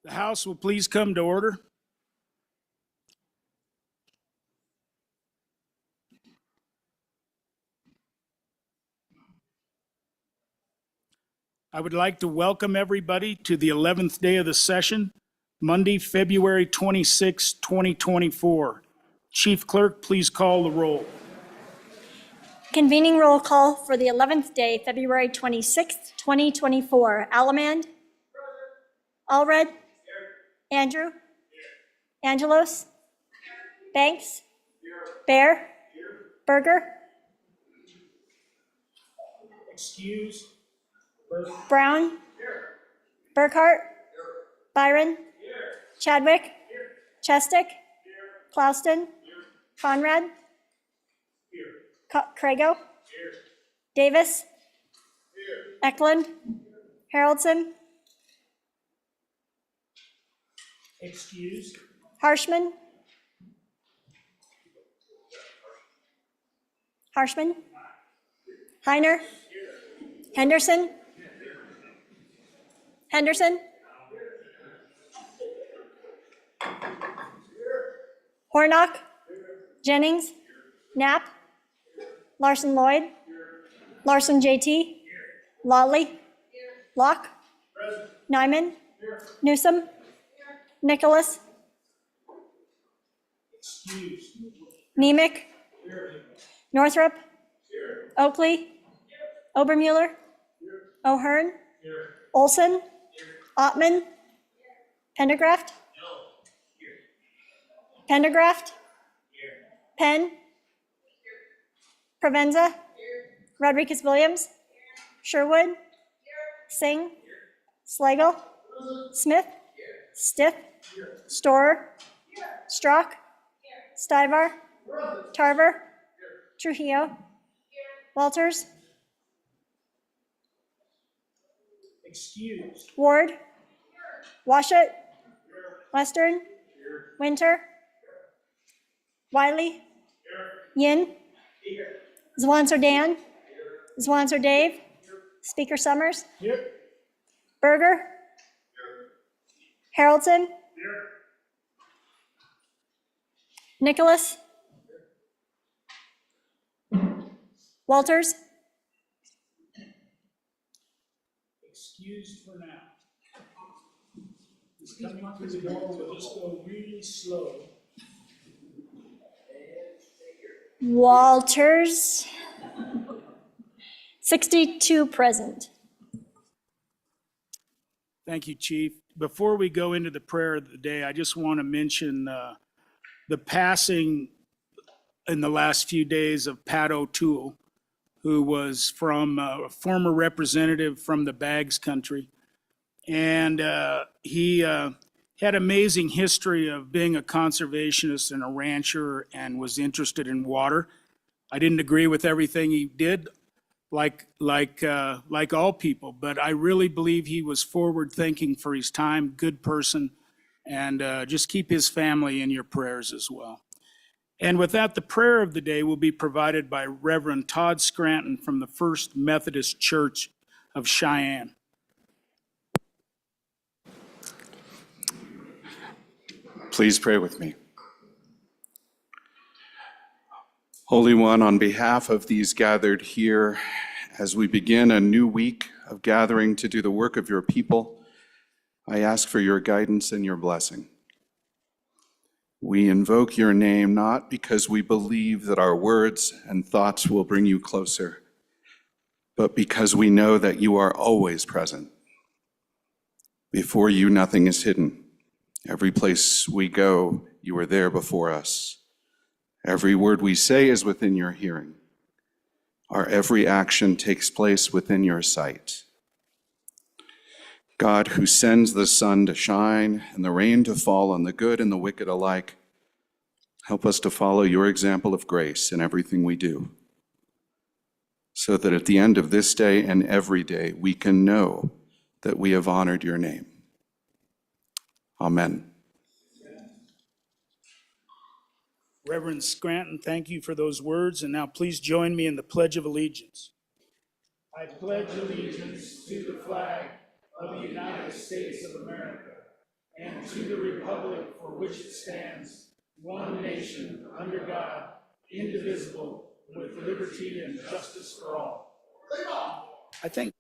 The House will please come to order. I would like to welcome everybody to the 11th day of the session, Monday, February 26, 2024. Chief Clerk, please call the roll. Convening roll call for the 11th day, February 26th, 2024. Alamand? Allred? Andrew? Angelos? Banks? Bear? Berger? Excuse. Brown? Burkhart? Byron? Chadwick? Chestick? Clouston? Conrad? Crago? Davis? Eklund? Haroldson? Excuse. Harshman? Heiner? Henderson? Hornock? Jennings? Knapp? Larson Lloyd? Larson JT? Lawley? Locke? Nyman? Newsom? Nicholas? Excuse. Nemec? Northrop? Oakley? Obermuller? O'Hearn? Olson? Ottman? Pendergraft? Penn? Provenza? Rodriguez Williams? Sherwood? Singh? Slagle? Smith? Stiff? Storer? Strock? Stivar? Tarver? Trujillo? Walters? Excuse. Ward? Washut? Western? Winter? Wiley? Yin? Zwanzer Dan? Zwanzer Dave? Speaker Summers? Here. Berger? Haroldson? Nicholas? Walters? Excused for now. This coming through the door will just go really slow. Walters? 62 present. Thank you, Chief. Before we go into the prayer of the day, I just want to mention the passing in the last few days of Pat O'Toole, who was from a former representative from the Bags country. And he had amazing history of being a conservationist and a rancher and was interested in water. I didn't agree with everything he did, like all people, but I really believe he was forward thinking for his time, good person, and just keep his family in your prayers as well. And with that, the prayer of the day will be provided by Reverend Todd Scranton from the First Methodist Church of Cheyenne. Please pray with me. Holy One, on behalf of these gathered here, as we begin a new week of gathering to do the work of your people, I ask for your guidance and your blessing. We invoke your name not because we believe that our words and thoughts will bring you closer, but because we know that you are always present. Before you, nothing is hidden. Every place we go, you are there before us. Every word we say is within your hearing. Our every action takes place within your sight. God, who sends the sun to shine and the rain to fall on the good and the wicked alike, help us to follow your example of grace in everything we do, so that at the end of this day and every day, we can know that we have honored your name. Amen. Reverend Scranton, thank you for those words, and now please join me in the Pledge of Allegiance. I pledge allegiance to the flag of the United States of America and to the republic for which it stands, one nation, under God, indivisible, with liberty and justice for all. I think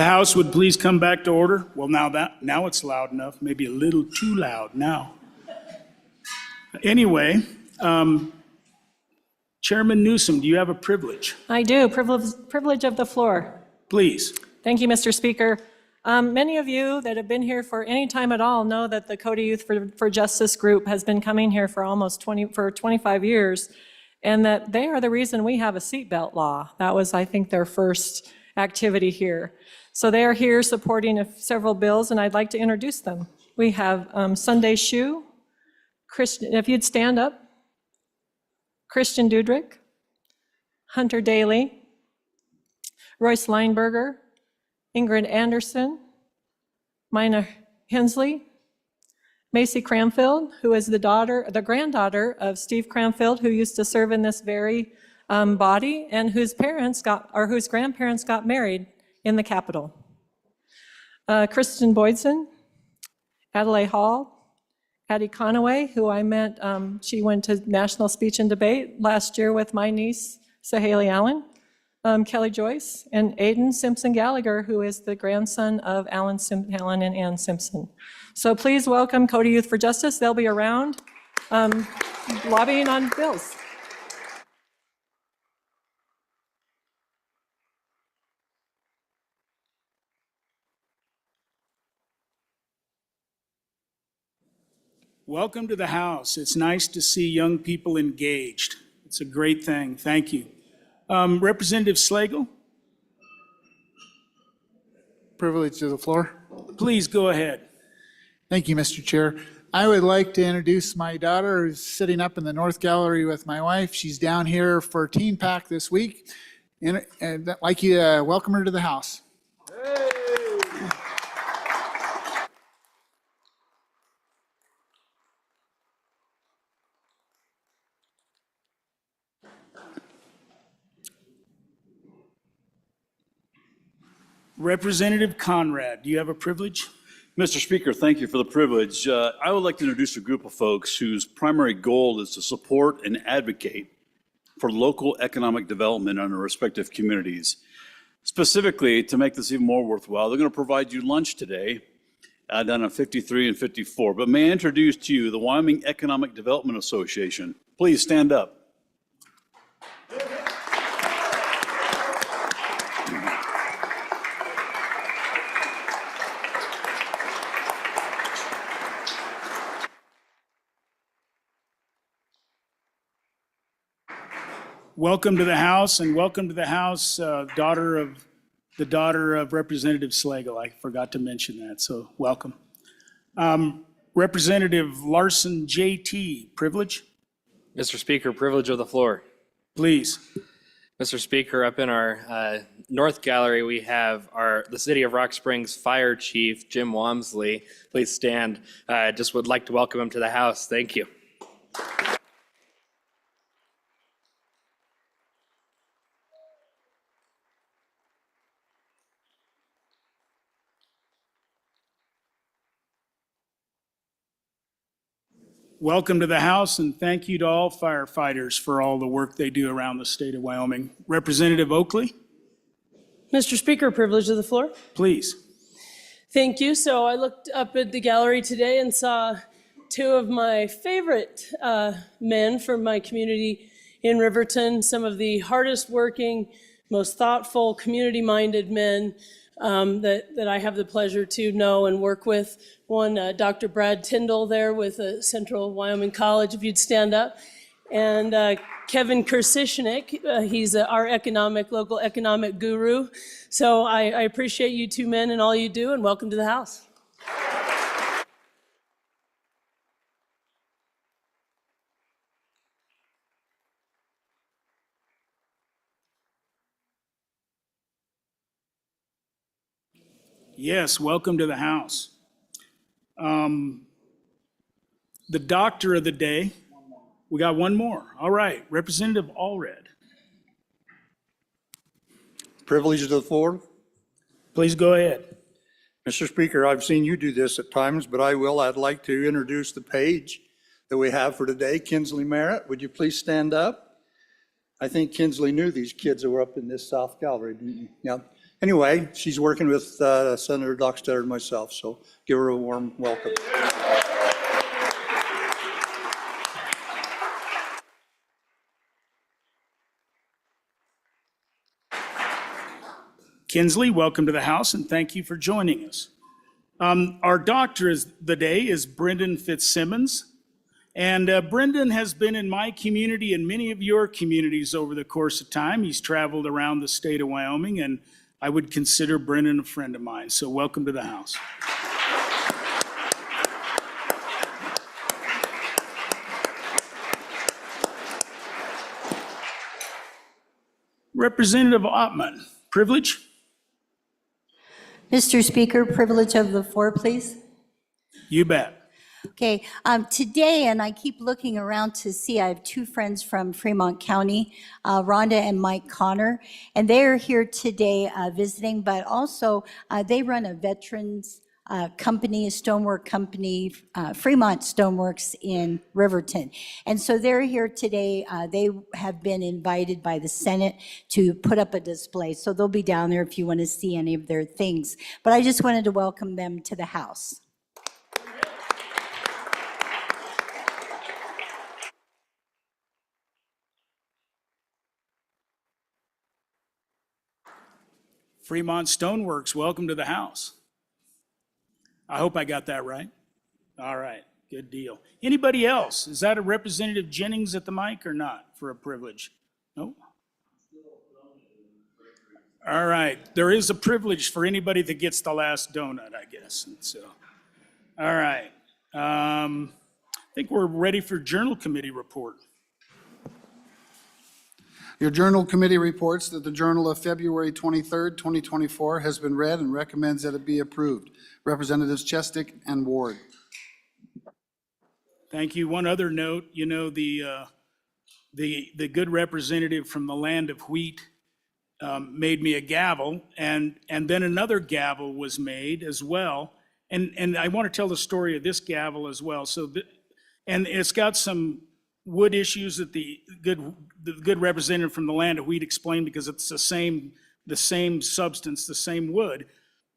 the House would please come back to order. Well, now it's loud enough, maybe a little too loud now. Anyway, Chairman Newsom, do you have a privilege? I do. Privilege of the floor. Please. Thank you, Mr. Speaker. Many of you that have been here for any time at all know that the Cody Youth for Justice group has been coming here for almost 25 years, and that they are the reason we have a seatbelt law. That was, I think, their first activity here. So they are here supporting several bills, and I'd like to introduce them. We have Sunday Shoe, Christian, if you'd stand up, Christian Dudrick, Hunter Daly, Royce Lineberger, Ingrid Anderson, Mina Hensley, Macy Cranfield, who is the granddaughter of Steve Cranfield, who used to serve in this very body, and whose grandparents got married in the Capitol. Kristen Boydson, Adelaide Hall, Addie Conaway, who I met, she went to National Speech and Debate last year with my niece, Sahaley Allen, Kelly Joyce, and Aiden Simpson Gallagher, who is the grandson of Alan and Ann Simpson. So please welcome Cody Youth for Justice. They'll be around lobbying on bills. Welcome to the House. It's nice to see young people engaged. It's a great thing. Thank you. Representative Slagle, Privilege to the floor. please go ahead. Thank you, Mr. Chair. I would like to introduce my daughter who's sitting up in the North Gallery with my wife. She's down here for Teen Pack this week. And I'd like you to welcome her to the House. Representative Conrad, do you have a privilege? Mr. Speaker, thank you for the privilege. I would like to introduce a group of folks whose primary goal is to support and advocate for local economic development in our respective communities. Specifically, to make this even more worthwhile, they're going to provide you lunch today down on 53 and 54. But may I introduce to you the Wyoming Economic Development Association. Please stand up. Welcome to the House, and welcome to the House, daughter of Representative Slagle. I forgot to mention that, so welcome. Representative Larson JT, privilege, Mr. Speaker, privilege of the floor. please. Mr. Speaker, up in our North Gallery, we have the City of Rock Springs Fire Chief, Jim Wamsley. Please stand. Just would like to welcome him to the House. Thank you. Welcome to the House, and thank you to all firefighters for all the work they do around the state of Wyoming. Representative Oakley, Mr. Speaker, privilege of the floor. please. Thank you. So I looked up at the gallery today and saw two of my favorite men from my community in Riverton, some of the hardest working, most thoughtful, community-minded men that I have the pleasure to know and work with. One, Dr. Brad Tyndall there with Central Wyoming College, if you'd stand up. And Kevin Kursishnik, he's our local economic guru. So I appreciate you two men and all you do, and welcome to the House. Yes, welcome to the House. The doctor of the day, we got one more. All right, Representative Allred, Privilege to the floor. please go ahead. Mr. Speaker, I've seen you do this at times, but I'd like to introduce the page that we have for today. Kinsley Merritt, would you please stand up? I think Kinsley knew these kids that were up in this South Gallery, didn't you? Yeah. anyway, she's working with Senator Dockstader and myself, so give her a warm welcome. Kinsley, welcome to the House, and thank you for joining us. Our doctor of the day is Brendan Fitzsimmons. And Brendan has been in my community and many of your communities over the course of time. He's traveled around the state of Wyoming, and I would consider Brendan a friend of mine. So welcome to the House. Representative Ottman, privilege? Mr. Speaker, privilege of the floor, please. You bet. Okay, today, and I keep looking around to see, I have two friends from Fremont County, Rhonda and Mike Connor, and they are here today visiting, but also they run a veterans company, a stonework company, Fremont Stoneworks in Riverton. And so they're here today. They have been invited by the Senate to put up a display. So they'll be down there if you want to see any of their things. But I just wanted to welcome them to the House. Fremont Stoneworks, welcome to the House. I hope I got that right. All right, good deal. Anybody else? Is that a Representative Jennings at the mic or not for a privilege? No? All right, there is a privilege for anybody that gets the last donut, I guess. And so, all right. I think we're ready for Journal Committee report. Your Journal Committee reports that the Journal of February 23rd, 2024 has been read and recommends that it be approved. Representatives Chestick and Ward. Thank you. One other note, you know, the good representative from the land of wheat made me a gavel, and then another gavel was made as well. And I want to tell the story of this gavel as well. So, and it's got some wood issues that the good representative from the land of wheat explained, because it's the same substance, the same wood,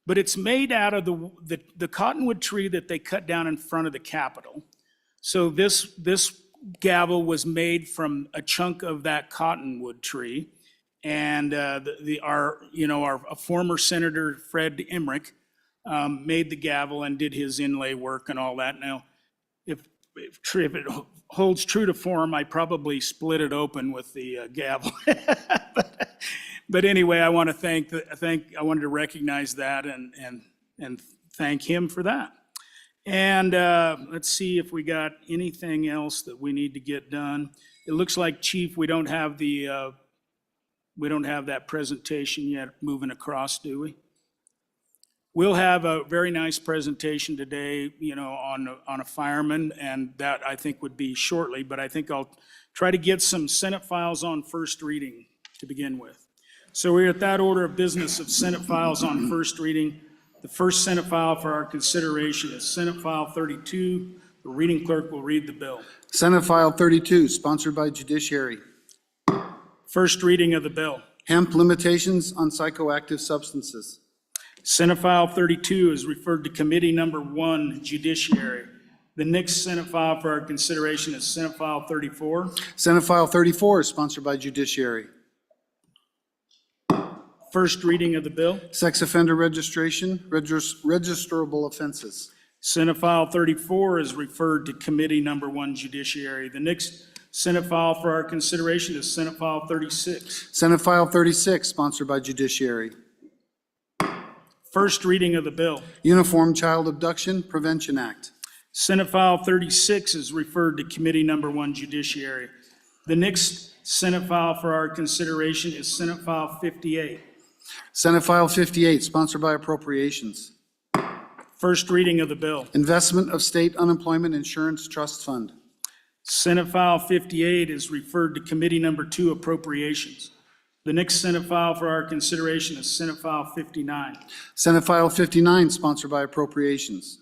but it's made out of the cottonwood tree that they cut down in front of the Capitol. So this gavel was made from a chunk of that cottonwood tree, and our former Senator Fred Emmerich made the gavel and did his inlay work and all that. Now, if it holds true to form, I probably split it open with the gavel. But anyway, I want to I wanted to recognize that and thank him for that. And let's see if we got anything else that we need to get done. It looks like, Chief, we don't have that presentation yet moving across, do we? We'll have a very nice presentation today, you know, on a fireman, and that I think would be shortly, but I think I'll try to get some Senate files on first reading to begin with. So we're at that order of business of Senate files on first reading. The first Senate file for our consideration is Senate File 32. The reading clerk will read the bill. Senate File 32, sponsored by Judiciary. First reading of the bill. Hemp limitations on psychoactive substances. Senate File 32 is referred to Committee Number 1, Judiciary. The next Senate file for our consideration is Senate File 34. Senate File 34 is sponsored by Judiciary. First reading of the bill. Sex offender registration, registrable offenses. Senate File 34 is referred to Committee Number 1, Judiciary. The next Senate file for our consideration is Senate File 36. Senate File 36, sponsored by Judiciary. First reading of the bill. Uniform Child Abduction Prevention Act. Senate File 36 is referred to Committee Number 1, Judiciary. The next Senate file for our consideration is Senate File 58. Senate File 58, sponsored by Appropriations. First reading of the bill. Investment of State Unemployment Insurance Trust Fund. Senate File 58 is referred to Committee Number 2, Appropriations. The next Senate file for our consideration is Senate File 59. Senate File 59, sponsored by Appropriations.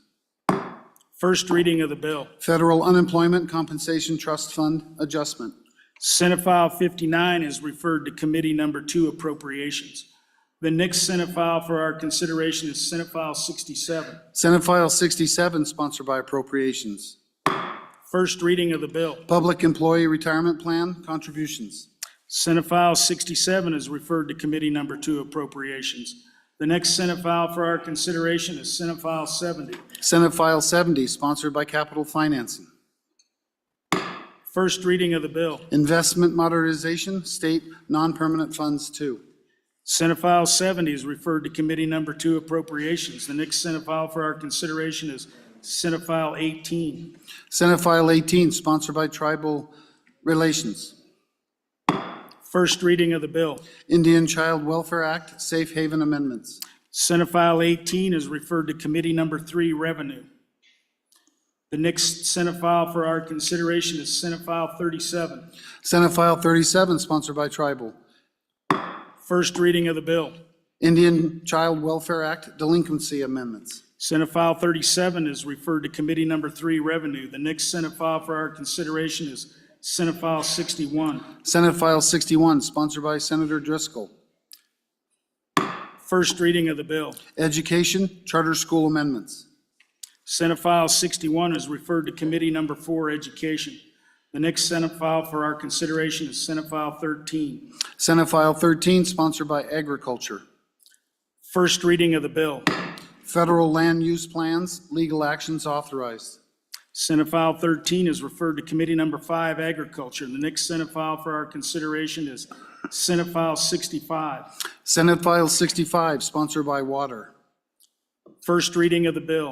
First reading of the bill. Federal Unemployment Compensation Trust Fund Adjustment. Senate File 59 is referred to Committee Number 2, Appropriations. The next Senate file for our consideration is Senate File 67. Senate File 67, sponsored by Appropriations. First reading of the bill. Public Employee Retirement Plan Contributions. Senate File 67 is referred to Committee Number 2, Appropriations. The next Senate file for our consideration is Senate File 70. Senate File 70, sponsored by Capital Financing. First reading of the bill. Investment Modernization, State Non-Permanent Funds 2. Senate File 70 is referred to Committee Number 2, Appropriations. The next Senate file for our consideration is Senate File 18. Senate File 18, sponsored by Tribal Relations. First reading of the bill. Indian Child Welfare Act, Safe Haven Amendments. Senate File 18 is referred to Committee Number 3, Revenue. The next Senate file for our consideration is Senate File 37. Senate File 37, sponsored by Tribal. First reading of the bill. Indian Child Welfare Act, Delinquency Amendments. Senate File 37 is referred to Committee Number 3, Revenue. The next Senate file for our consideration is Senate File 61. Senate File 61, sponsored by Senator Driscoll. First reading of the bill. Education, Charter School Amendments. Senate File 61 is referred to Committee Number 4, Education. The next Senate file for our consideration is Senate File 13. Senate File 13, sponsored by Agriculture. First reading of the bill. Federal Land Use Plans, Legal Actions Authorized. Senate File 13 is referred to Committee Number 5, Agriculture. The next Senate file for our consideration is Senate File 65. Senate File 65, sponsored by Water. First reading of the bill.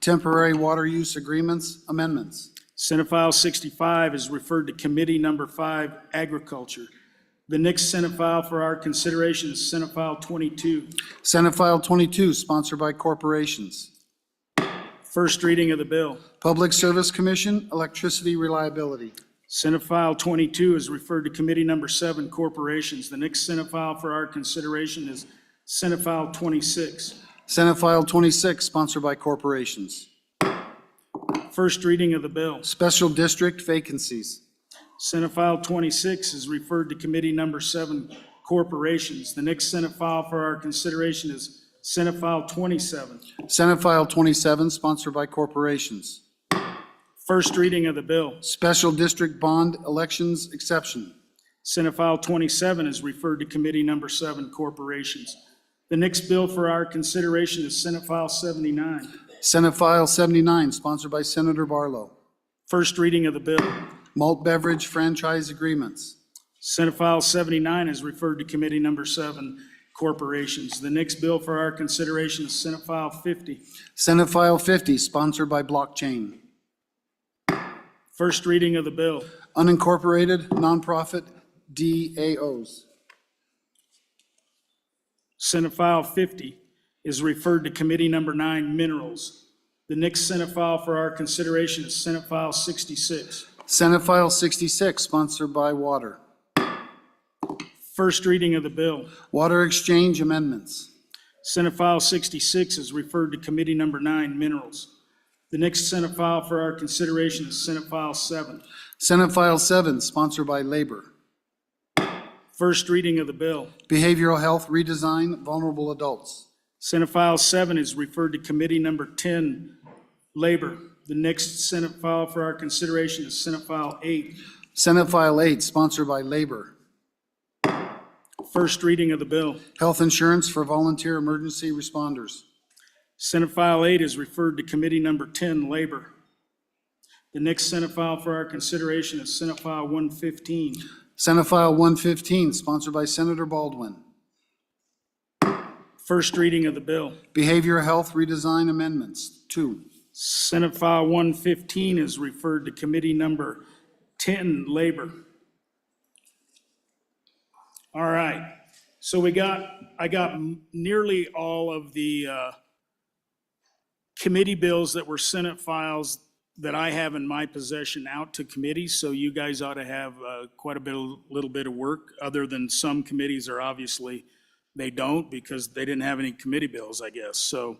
Temporary Water Use Agreements, Amendments. Senate File 65 is referred to Committee Number 5, Agriculture. The next Senate file for our consideration is Senate File 22. Senate File 22, sponsored by Corporations. First reading of the bill. Public Service Commission, Electricity Reliability. Senate File 22 is referred to Committee Number 7, Corporations. The next Senate file for our consideration is Senate File 26. Senate File 26, sponsored by Corporations. First reading of the bill. Special District Vacancies. Senate File 26 is referred to Committee Number 7, Corporations. The next Senate file for our consideration is Senate File 27. Senate File 27, sponsored by Corporations. First reading of the bill. Special District Bond Elections Exception. Senate File 27 is referred to Committee Number 7, Corporations. The next bill for our consideration is Senate File 79. Senate File 79, sponsored by Senator Barlow. First reading of the bill. Malt Beverage Franchise Agreements. Senate File 79 is referred to Committee Number 7, Corporations. The next bill for our consideration is Senate File 50. Senate File 50, sponsored by Blockchain. First reading of the bill. Unincorporated Nonprofit DAOs. Senate File 50 is referred to Committee Number 9, Minerals. The next Senate file for our consideration is Senate File 66. Senate File 66, sponsored by Water. First reading of the bill. Water Exchange Amendments. Senate File 66 is referred to Committee Number 9, Minerals. The next Senate file for our consideration is Senate File 7. Senate File 7, sponsored by Labor. First reading of the bill. Behavioral Health Redesign, Vulnerable Adults. Senate File 7 is referred to Committee Number 10, Labor. The next Senate file for our consideration is Senate File 8. Senate File 8, sponsored by Labor. First reading of the bill. Health Insurance for Volunteer Emergency Responders. Senate File 8 is referred to Committee Number 10, Labor. The next Senate file for our consideration is Senate File 115. Senate File 115, sponsored by Senator Baldwin. First reading of the bill. Behavioral Health Redesign Amendments, 2. Senate File 115 is referred to Committee Number 10, Labor. All right, so I got nearly all of the committee bills that were Senate files that I have in my possession out to committees, so you guys ought to have quite a little bit of work, other than some committees are obviously, they don't because they didn't have any committee bills, I guess. So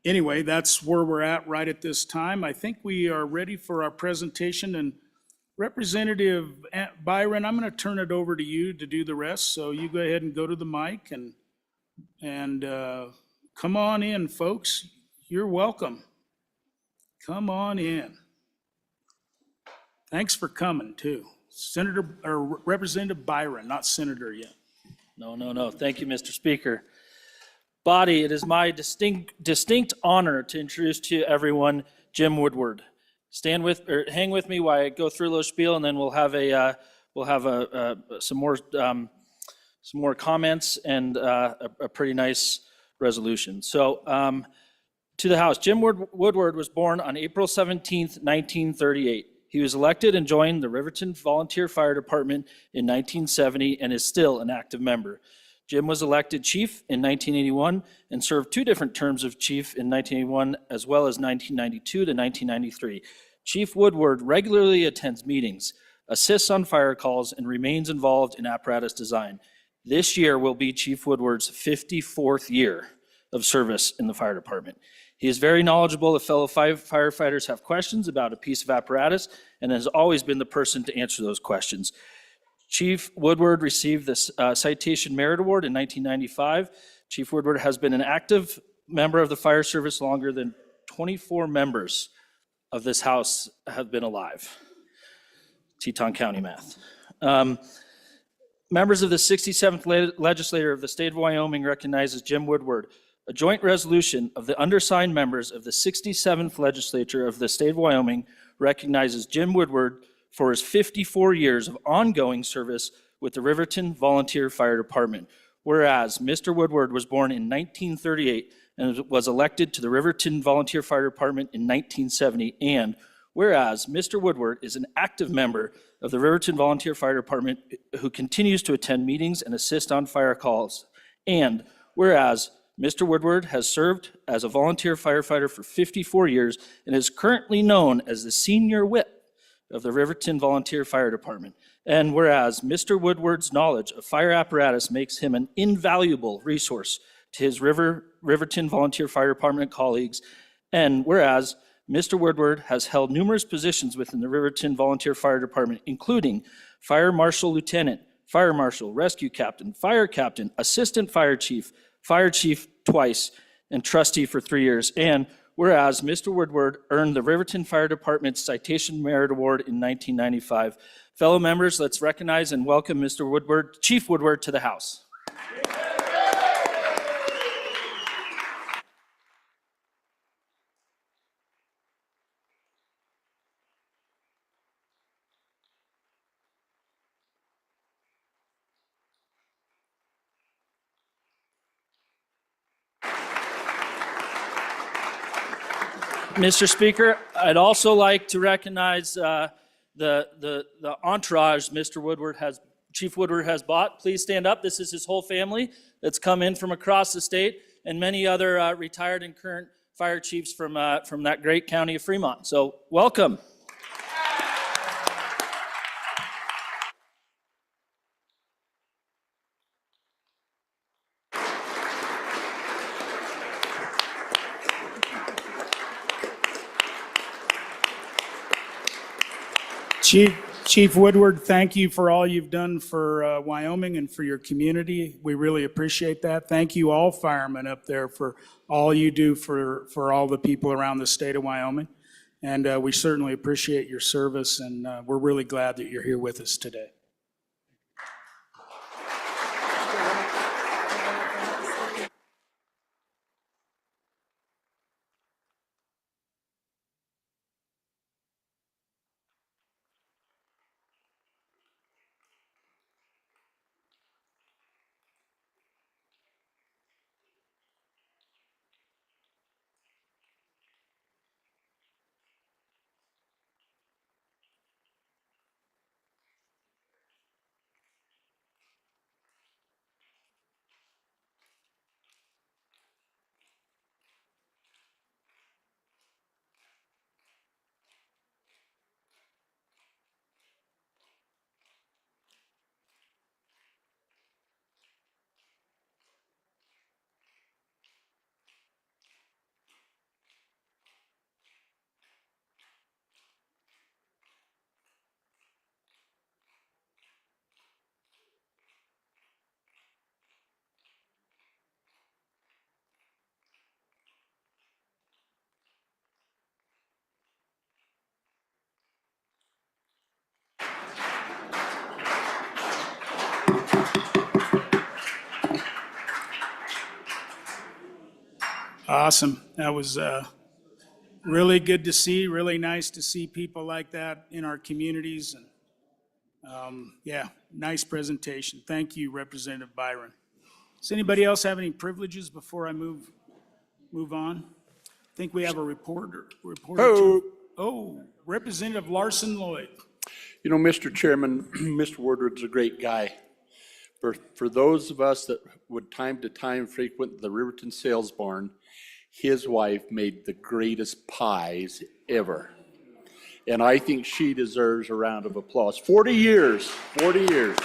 anyway, that's where we're at right at this time. I think we are ready for our presentation and Representative Byron, I'm going to turn it over to you to do the rest. So you go ahead and go to the mic and come on in, folks. You're welcome. Come on in. Thanks for coming too. Senator or Representative Byron, not Senator yet. No. Thank you, Mr. Speaker. Body, it is my distinct honor to introduce to everyone Jim Woodward. Hang with me while I go through a little spiel, and then we'll have some more comments and a pretty nice resolution. So, to the House, Jim Woodward was born on April 17th, 1938. He was elected and joined the Riverton Volunteer Fire Department in 1970 and is still an active member. Jim was elected chief in 1981 and served 2 different terms of chief in 1981 as well as 1992 to 1993. Chief Woodward regularly attends meetings, assists on fire calls, and remains involved in apparatus design. This year will be Chief Woodward's 54th year of service in the fire department. He is very knowledgeable if fellow firefighters have questions about a piece of apparatus and has always been the person to answer those questions. Chief Woodward received the Citation Merit Award in 1995. Chief Woodward has been an active member of the fire service longer than 24 members of this House have been alive. Teton County math. Members of the 67th Legislature of the state of Wyoming recognizes Jim Woodward. A joint resolution of the undersigned members of the 67th Legislature of the state of Wyoming recognizes Jim Woodward for his 54 years of ongoing service with the Riverton Volunteer Fire Department. Whereas Mr. Woodward was born in 1938 and was elected to the Riverton Volunteer Fire Department in 1970, and whereas Mr. Woodward is an active member of the Riverton Volunteer Fire Department who continues to attend meetings and assist on fire calls, and whereas Mr. Woodward has served as a volunteer firefighter for 54 years and is currently known as the senior whip of the Riverton Volunteer Fire Department. And whereas Mr. Woodward's knowledge of fire apparatus makes him an invaluable resource to his Riverton Volunteer Fire Department colleagues, and whereas Mr. Woodward has held numerous positions within the Riverton Volunteer Fire Department, including Fire Marshal Lieutenant, Fire Marshal, Rescue Captain, Fire Captain, Assistant Fire Chief twice, and trustee for 3 years. And whereas Mr. Woodward earned the Riverton Fire Department's Citation Merit Award in 1995. Fellow members, let's recognize and welcome Mr. Woodward, Chief Woodward, to the House. Mr. Speaker, I'd also like to recognize the entourage Chief Woodward has bought. Please stand up. This is his whole family that's come in from across the state, and many other retired and current fire chiefs from that great county of Fremont. So welcome. Chief Woodward, thank you for all you've done for Wyoming and for your community. We really appreciate that. Thank you all firemen up there for all you do for all the people around the state of Wyoming. And we certainly appreciate your service, and we're really glad that you're here with us today. Awesome. That was really good to see, really nice to see people like that in our communities. And yeah, nice presentation. Thank you, Representative Byron. Does anybody else have any privileges before I move on? I think we have a reporter or two. Oh, Representative Larson Lloyd. You know, Mr. Chairman, Mr. Woodward's a great guy. For those of us that would time to time frequent the Riverton Sales Barn, his wife made the greatest pies ever. And I think she deserves a round of applause. 40 years, 40 years.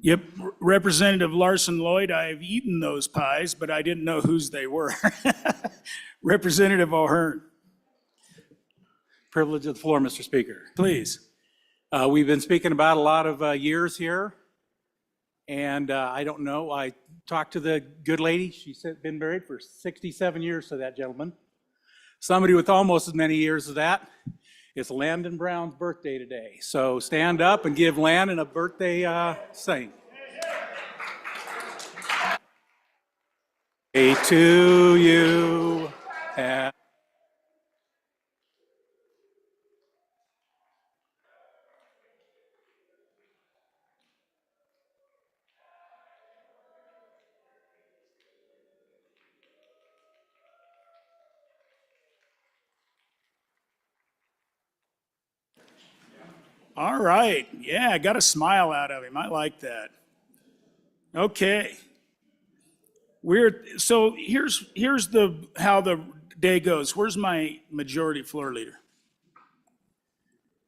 Yep, Representative Larson Lloyd, I have eaten those pies, but I didn't know whose they were. Representative O'Hearn, Privilege of the floor, Mr. Speaker. please. We've been speaking about a lot of years here, and I don't know, I talked to the good lady. She's been married for 67 years to that gentleman. Somebody with almost as many years as that. It's Landon Brown's birthday today, so stand up and give Landon a birthday sing. Day to you. All right, yeah, I got a smile out of him. I like that. Okay. So here's how the day goes. Where's my majority floor leader?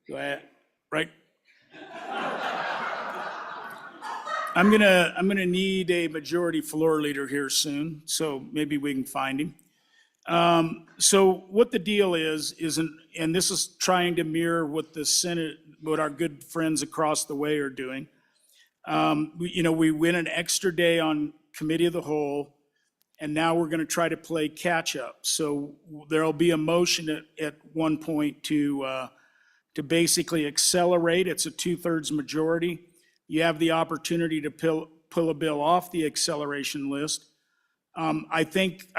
Go ahead. Right. I'm gonna need a majority floor leader here soon, so maybe we can find him. So what the deal is, and this is trying to mirror what the Senate, what our good friends across the way are doing. We win an extra day on committee of the whole, and now we're going to try to play catch up. So there'll be a motion at one point to basically accelerate. It's a 2/3 majority. You have the opportunity to pull a bill off the acceleration list. I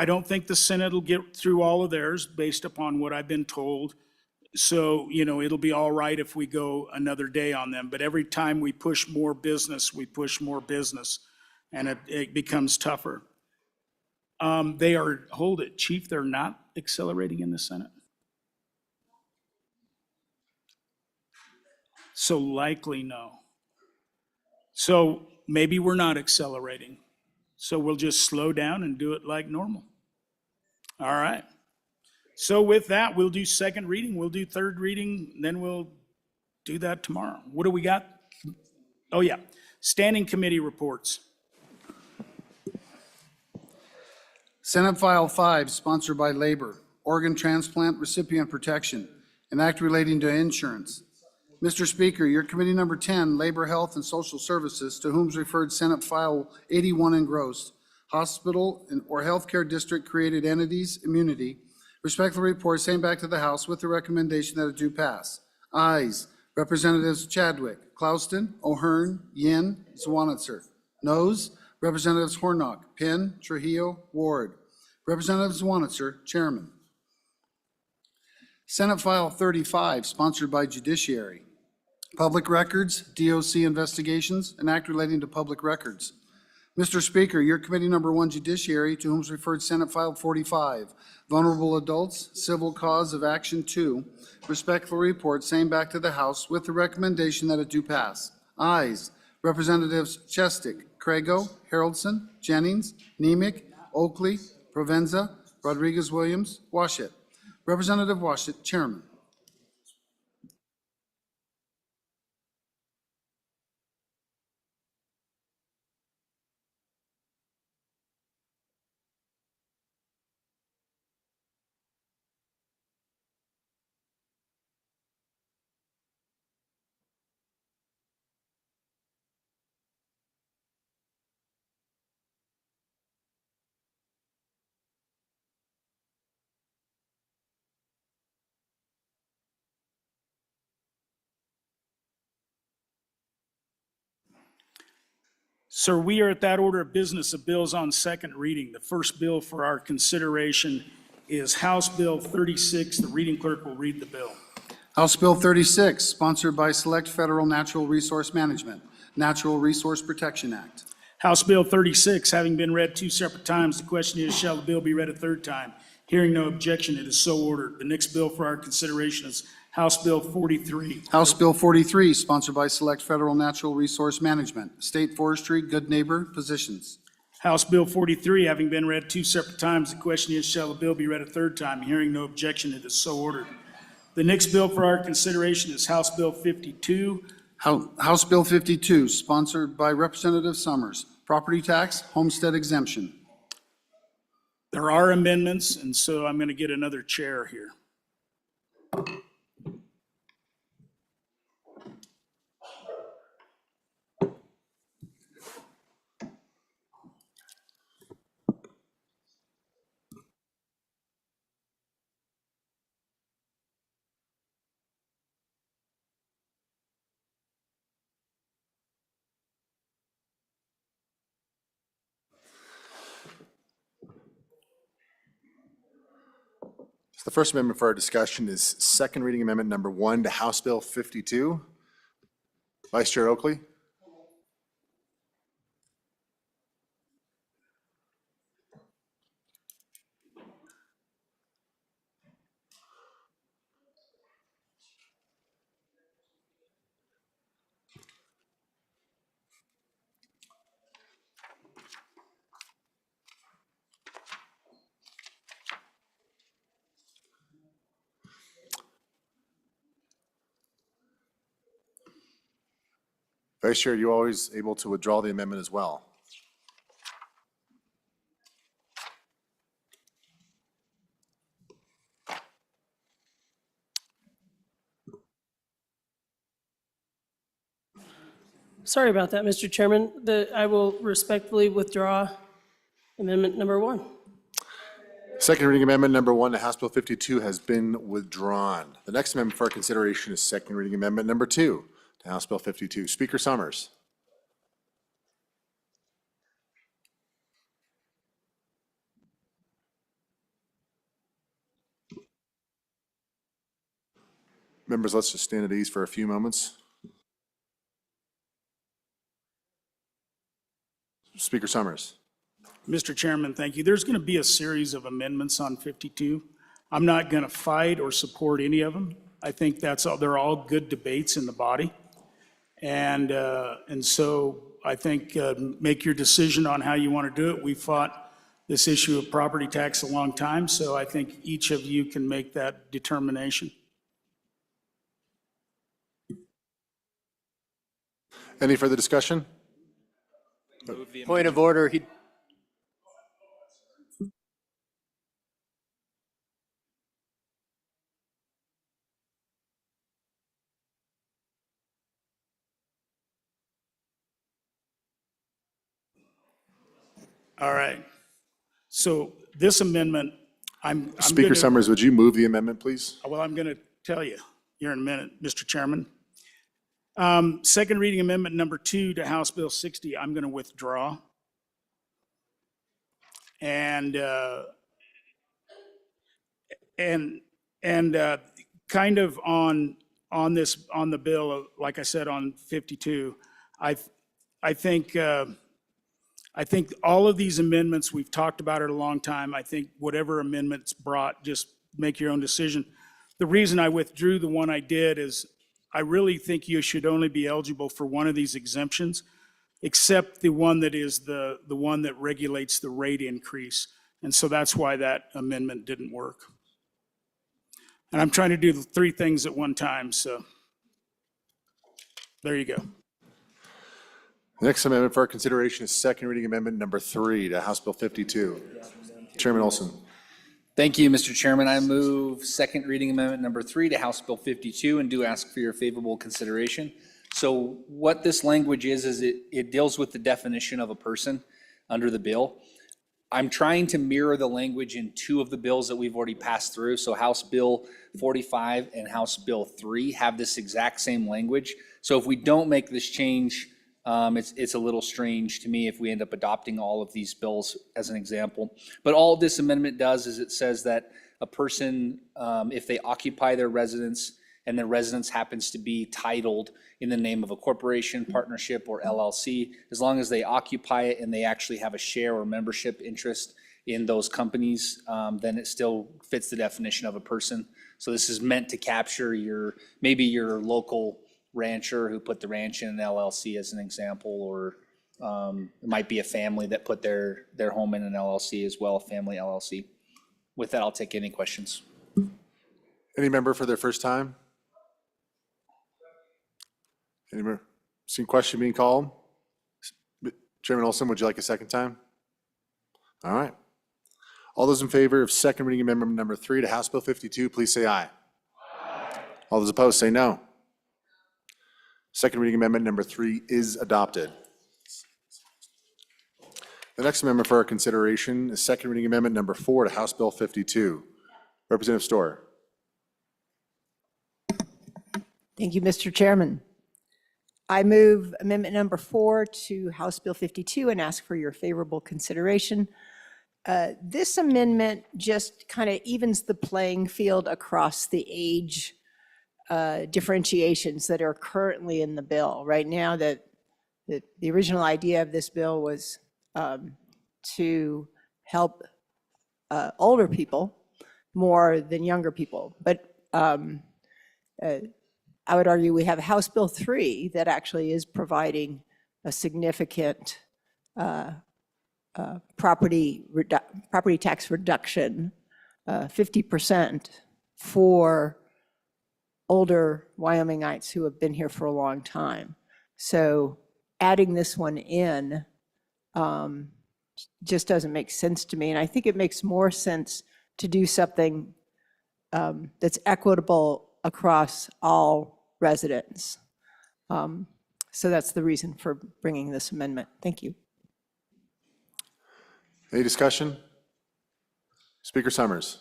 don't think the Senate will get through all of theirs based upon what I've been told. So, it'll be all right if we go another day on them. But every time we push more business, and it becomes tougher. Hold it, Chief, they're not accelerating in the Senate? So likely no. So maybe we're not accelerating. So we'll just slow down and do it like normal. All right. So with that, we'll do second reading, we'll do third reading, then we'll do that tomorrow. What do we got? Oh, yeah. Standing committee reports. Senate File 5, sponsored by Labor, Organ Transplant Recipient Protection, an act relating to insurance. Mr. Speaker, your committee number 10, Labor, Health, and Social Services, to whom is referred Senate File 81 engrossed, Hospital or Healthcare District Created Entities Immunity, respectfully report same back to the House with the recommendation that it do pass. Ayes, Representatives Chadwick, Clouston, O'Hearn, Yin, Zwanitzer. Noes, Representatives Hornock, Penn, Trujillo, Ward. Representative Zwanitzer, Chairman. Senate File 35, sponsored by Judiciary. Public Records, DOC Investigations, an act relating to public records. Mr. Speaker, your committee number 1, Judiciary, to whom is referred Senate File 45, Vulnerable Adults, Civil Cause of Action 2, respectfully report same back to the House with the recommendation that it do pass. Ayes, Representatives Chestick, Craigo, Haroldson, Jennings, Nemec, Oakley, Provenza, Rodriguez-Williams, Washit. Representative Washit, Chairman. Sir, we are at that order of business of bills on second reading. The first bill for our consideration is House Bill 36. The reading clerk will read the bill. House Bill 36, sponsored by Select Federal Natural Resource Management, Natural Resource Protection Act. House Bill 36, having been read two separate times, the question is, shall the bill be read a third time? Hearing no objection, it is so ordered. The next bill for our consideration is House Bill 43. House Bill 43, sponsored by Select Federal Natural Resource Management, State Forestry, Good Neighbor Positions. House Bill 43, having been read two separate times, the question is, shall the bill be read a third time? Hearing no objection, it is so ordered. The next bill for our consideration is House Bill 52. House Bill 52, sponsored by Representative Summers, Property Tax Homestead Exemption. There are amendments, and so I'm going to get another chair here. The first amendment for our discussion is second reading amendment number 1 to House Bill 52. Vice Chair Oakley. Vice Chair, are you always able to withdraw the amendment as well? Sorry about that, Mr. Chairman. I will respectfully withdraw amendment number 1. Second reading amendment number 1 to House Bill 52 has been withdrawn. The next amendment for our consideration is second reading amendment number 2 to House Bill 52. Speaker Summers. Members, let's just stand at ease for a few moments. Speaker Summers. Mr. Chairman, thank you. There's going to be a series of amendments on 52. I'm not going to fight or support any of them. I think they're all good debates in the body. And so I think make your decision on how you want to do it. We fought this issue of property tax a long time, so I think each of you can make that determination. Any further discussion? Point of order. All right. So this amendment, I'm Speaker gonna- Summers, would you move the amendment, please? Well, I'm going to tell you here in a minute, Mr. Chairman. Second reading amendment number 2 to House Bill 60, I'm going to withdraw. And kind of on the bill, like I said, on 52, I think all of these amendments, we've talked about it a long time. I think whatever amendments brought, just make your own decision. The reason I withdrew the one I did is I really think you should only be eligible for one of these exemptions, except the one that is the one that regulates the rate increase. And so that's why that amendment didn't work. And I'm trying to do the 3 things at one time, so there you go. The next amendment for our consideration is second reading amendment number 3 to House Bill 52. Chairman Olson. Thank you, Mr. Chairman. I move second reading amendment number 3 to House Bill 52 and do ask for your favorable consideration. So what this language is it deals with the definition of a person under the bill. I'm trying to mirror the language in 2 of the bills that we've already passed through. So House Bill 45 and House Bill 3 have this exact same language. So if we don't make this change It's a little strange to me if we end up adopting all of these bills as an example. But all this amendment does is it says that a person, if they occupy their residence and their residence happens to be titled in the name of a corporation, partnership, or LLC, as long as they occupy it and they actually have a share or membership interest in those companies, then it still fits the definition of a person. So this is meant to capture maybe your local rancher who put the ranch in an LLC as an example, or it might be a family that put their home in an LLC as well, a family LLC. With that, I'll take any questions. Any member for their first time? Any member? Seen question being called? Chairman Olson, would you like a second time? All right. All those in favor of second reading amendment number 3 to House Bill 52, please say aye. All those opposed, say no. Second reading amendment number 3 is adopted. The next amendment for our consideration is second reading amendment number 4 to House Bill 52. Representative Storer. Thank you, Mr. Chairman. I move amendment number 4 to House Bill 52 and ask for your favorable consideration. This amendment just kind of evens the playing field across the age differentiations that are currently in the bill. Right now, the original idea of this bill was to help older people more than younger people. But I would argue we have House Bill 3 that actually is providing a significant property tax reduction, 50% for older Wyomingites who have been here for a long time. So adding this one in just doesn't make sense to me. And I think it makes more sense to do something that's equitable across all residents. So that's the reason for bringing this amendment. Thank you. Any discussion? Speaker Summers.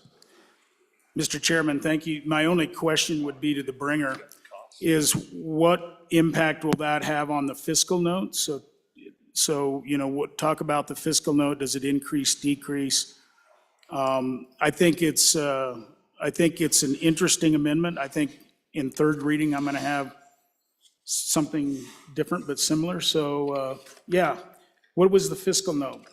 Mr. Chairman, thank you. My only question would be to the bringer is what impact will that have on the fiscal note? So talk about the fiscal note. Does it increase, decrease? I think it's an interesting amendment. I think in third reading, I'm going to have something different but similar. So yeah, what was the fiscal note?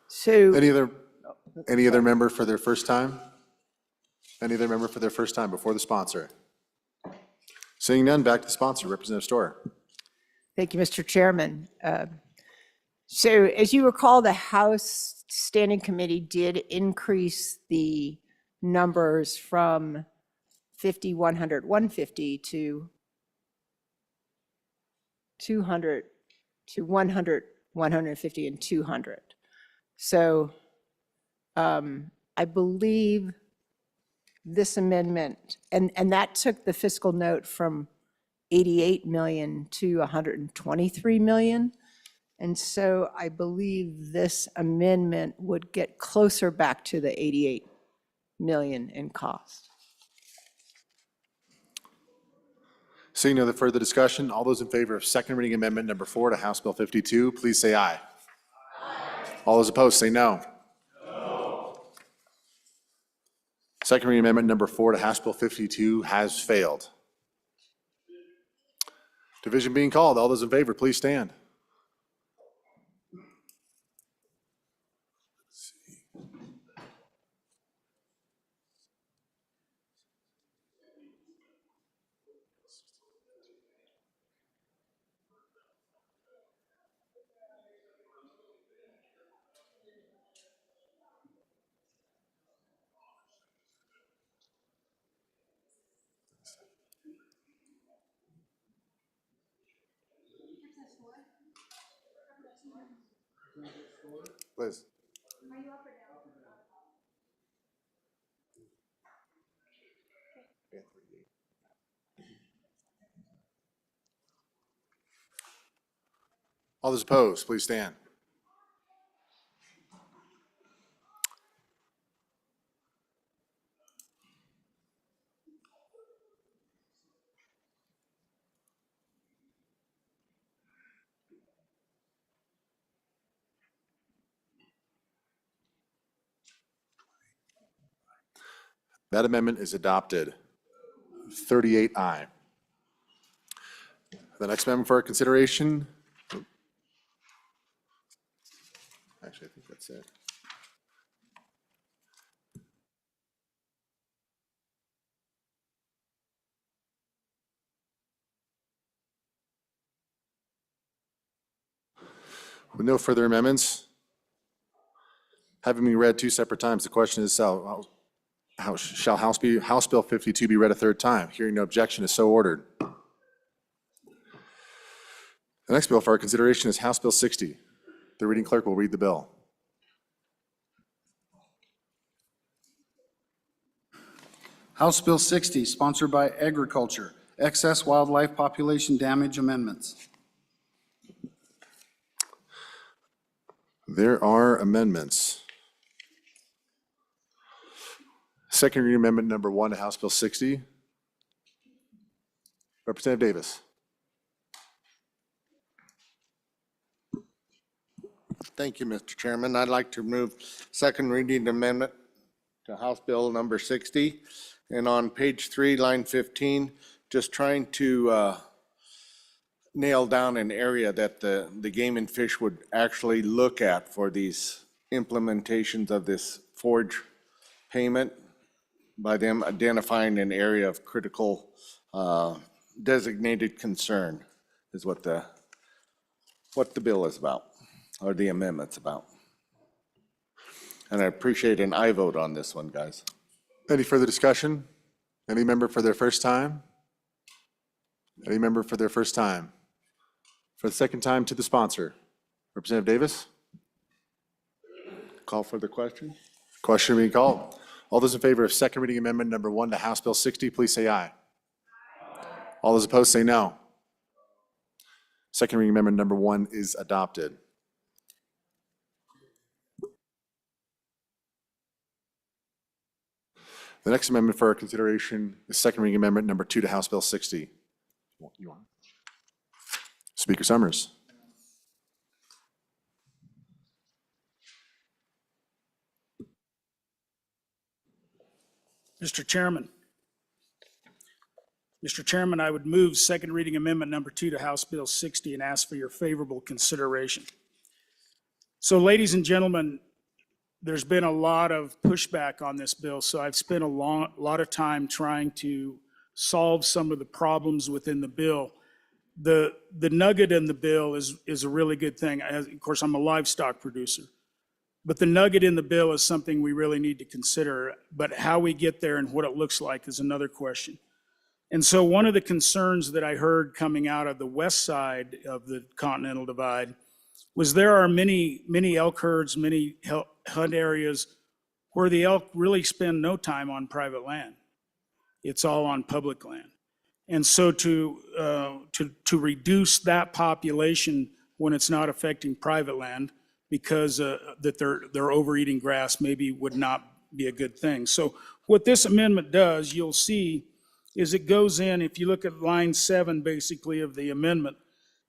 So Any other member for their first time? Any other member for their first time before the sponsor? Seeing none, back to the sponsor, Representative Storer. thank you, Mr. Chairman. So as you recall, the House Standing Committee did increase the numbers from 50, 100, 150 to 200 to 100, 150, and 200. So I believe this amendment, and that took the fiscal note from 88 million to 123 million. And so I believe this amendment would get closer back to the 88 million in cost. Seeing no further discussion, all those in favor of second reading amendment number 4 to House Bill 52, please say aye. All those opposed, say no. Second reading amendment number 4 to House Bill 52 has failed. Division being called. All those in favor, please stand. Liz. All those opposed, please stand. That amendment is adopted. 38 aye. The next amendment for our consideration. Actually, I think that's it. With no further amendments, having been read two separate times, the question is, shall House Bill 52 be read a third time? Hearing no objection is so ordered. The next bill for our consideration is House Bill 60. The reading clerk will read the bill. House Bill 60, sponsored by Agriculture, Excess Wildlife Population Damage Amendments. There are amendments. Second reading amendment number 1 to House Bill 60. Representative Davis. Thank you, Mr. Chairman. I'd like to move second reading amendment to House Bill number 60. And on page 3, line 15, just trying to nail down an area that the Game and Fish would actually look at for these implementations of this forage payment, by them identifying an area of critical designated concern is what the bill is about, or the amendment's about. And I appreciate an aye vote on this one, guys. Any further discussion? Any member for their first time? Any member for their first time? For the second time to the sponsor. Representative Davis? Call for the question. Question being called. All those in favor of second reading amendment number 1 to House Bill 60, please say aye. All those opposed say no. Second reading amendment number 1 is adopted. The next amendment for our consideration is second reading amendment number 2 to House Bill 60. You want? Speaker Summers. Mr. Chairman. Mr. Chairman, I would move second reading amendment number 2 to House Bill 60 and ask for your favorable consideration. So, ladies and gentlemen, there's been a lot of pushback on this bill, so I've spent a lot of time trying to solve some of the problems within the bill. The nugget in the bill is a really good thing. Of course, I'm a livestock producer. But the nugget in the bill is something we really need to consider. But how we get there and what it looks like is another question. And so one of the concerns that I heard coming out of the west side of the Continental Divide was there are many elk herds, many hunt areas where the elk really spend no time on private land. It's all on public land. And so to reduce that population when it's not affecting private land because that they're overeating grass maybe would not be a good thing. So what this amendment does, you'll see, is it goes in, if you look at line 7 basically of the amendment,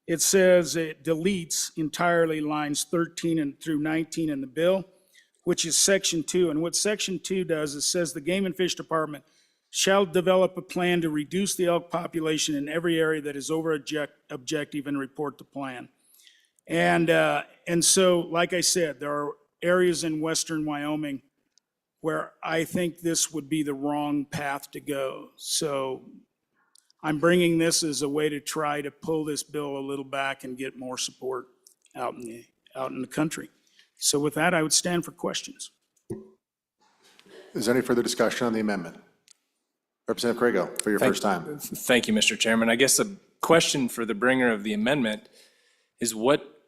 it says it deletes entirely lines 13 and through 19 in the bill, which is section 2. And what section 2 does is says the Game and Fish Department shall develop a plan to reduce the elk population in every area that is over objective and report the plan. And so, like I said, there are areas in western Wyoming where I think this would be the wrong path to go. So I'm bringing this as a way to try to pull this bill a little back and get more support out in the country. So with that, I would stand for questions. Is there any further discussion on the amendment? Representative Crago, for your first time. Thank you, Mr. Chairman. I guess a question for the bringer of the amendment is what,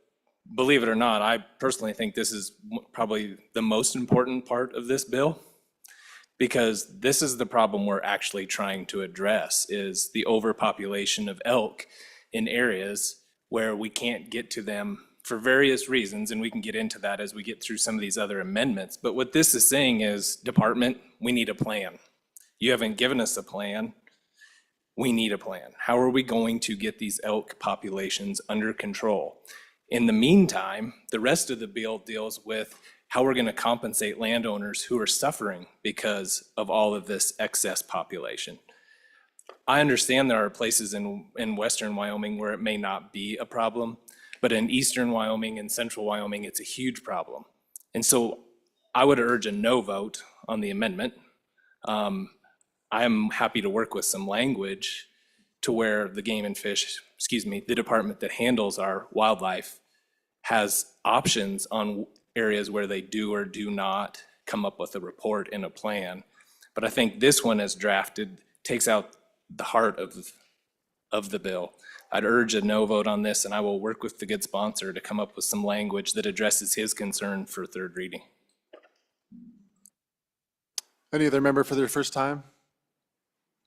believe it or not, I personally think this is probably the most important part of this bill, because this is the problem we're actually trying to address, is the overpopulation of elk in areas where we can't get to them for various reasons, and we can get into that as we get through some of these other amendments. But what this is saying is, Department, we need a plan. You haven't given us a plan. We need a plan. How are we going to get these elk populations under control? In the meantime, the rest of the bill deals with how we're going to compensate landowners who are suffering because of all of this excess population. I understand there are places in western Wyoming where it may not be a problem, but in eastern Wyoming and central Wyoming, it's a huge problem. And so I would urge a no vote on the amendment. I'm happy to work with some language to where the game and fish, the department that handles our wildlife has options on areas where they do or do not come up with a report and a plan. But I think this one as drafted takes out the heart of the bill. I'd urge a no vote on this, and I will work with the good sponsor to come up with some language that addresses his concern for third reading. Any other member for their first time?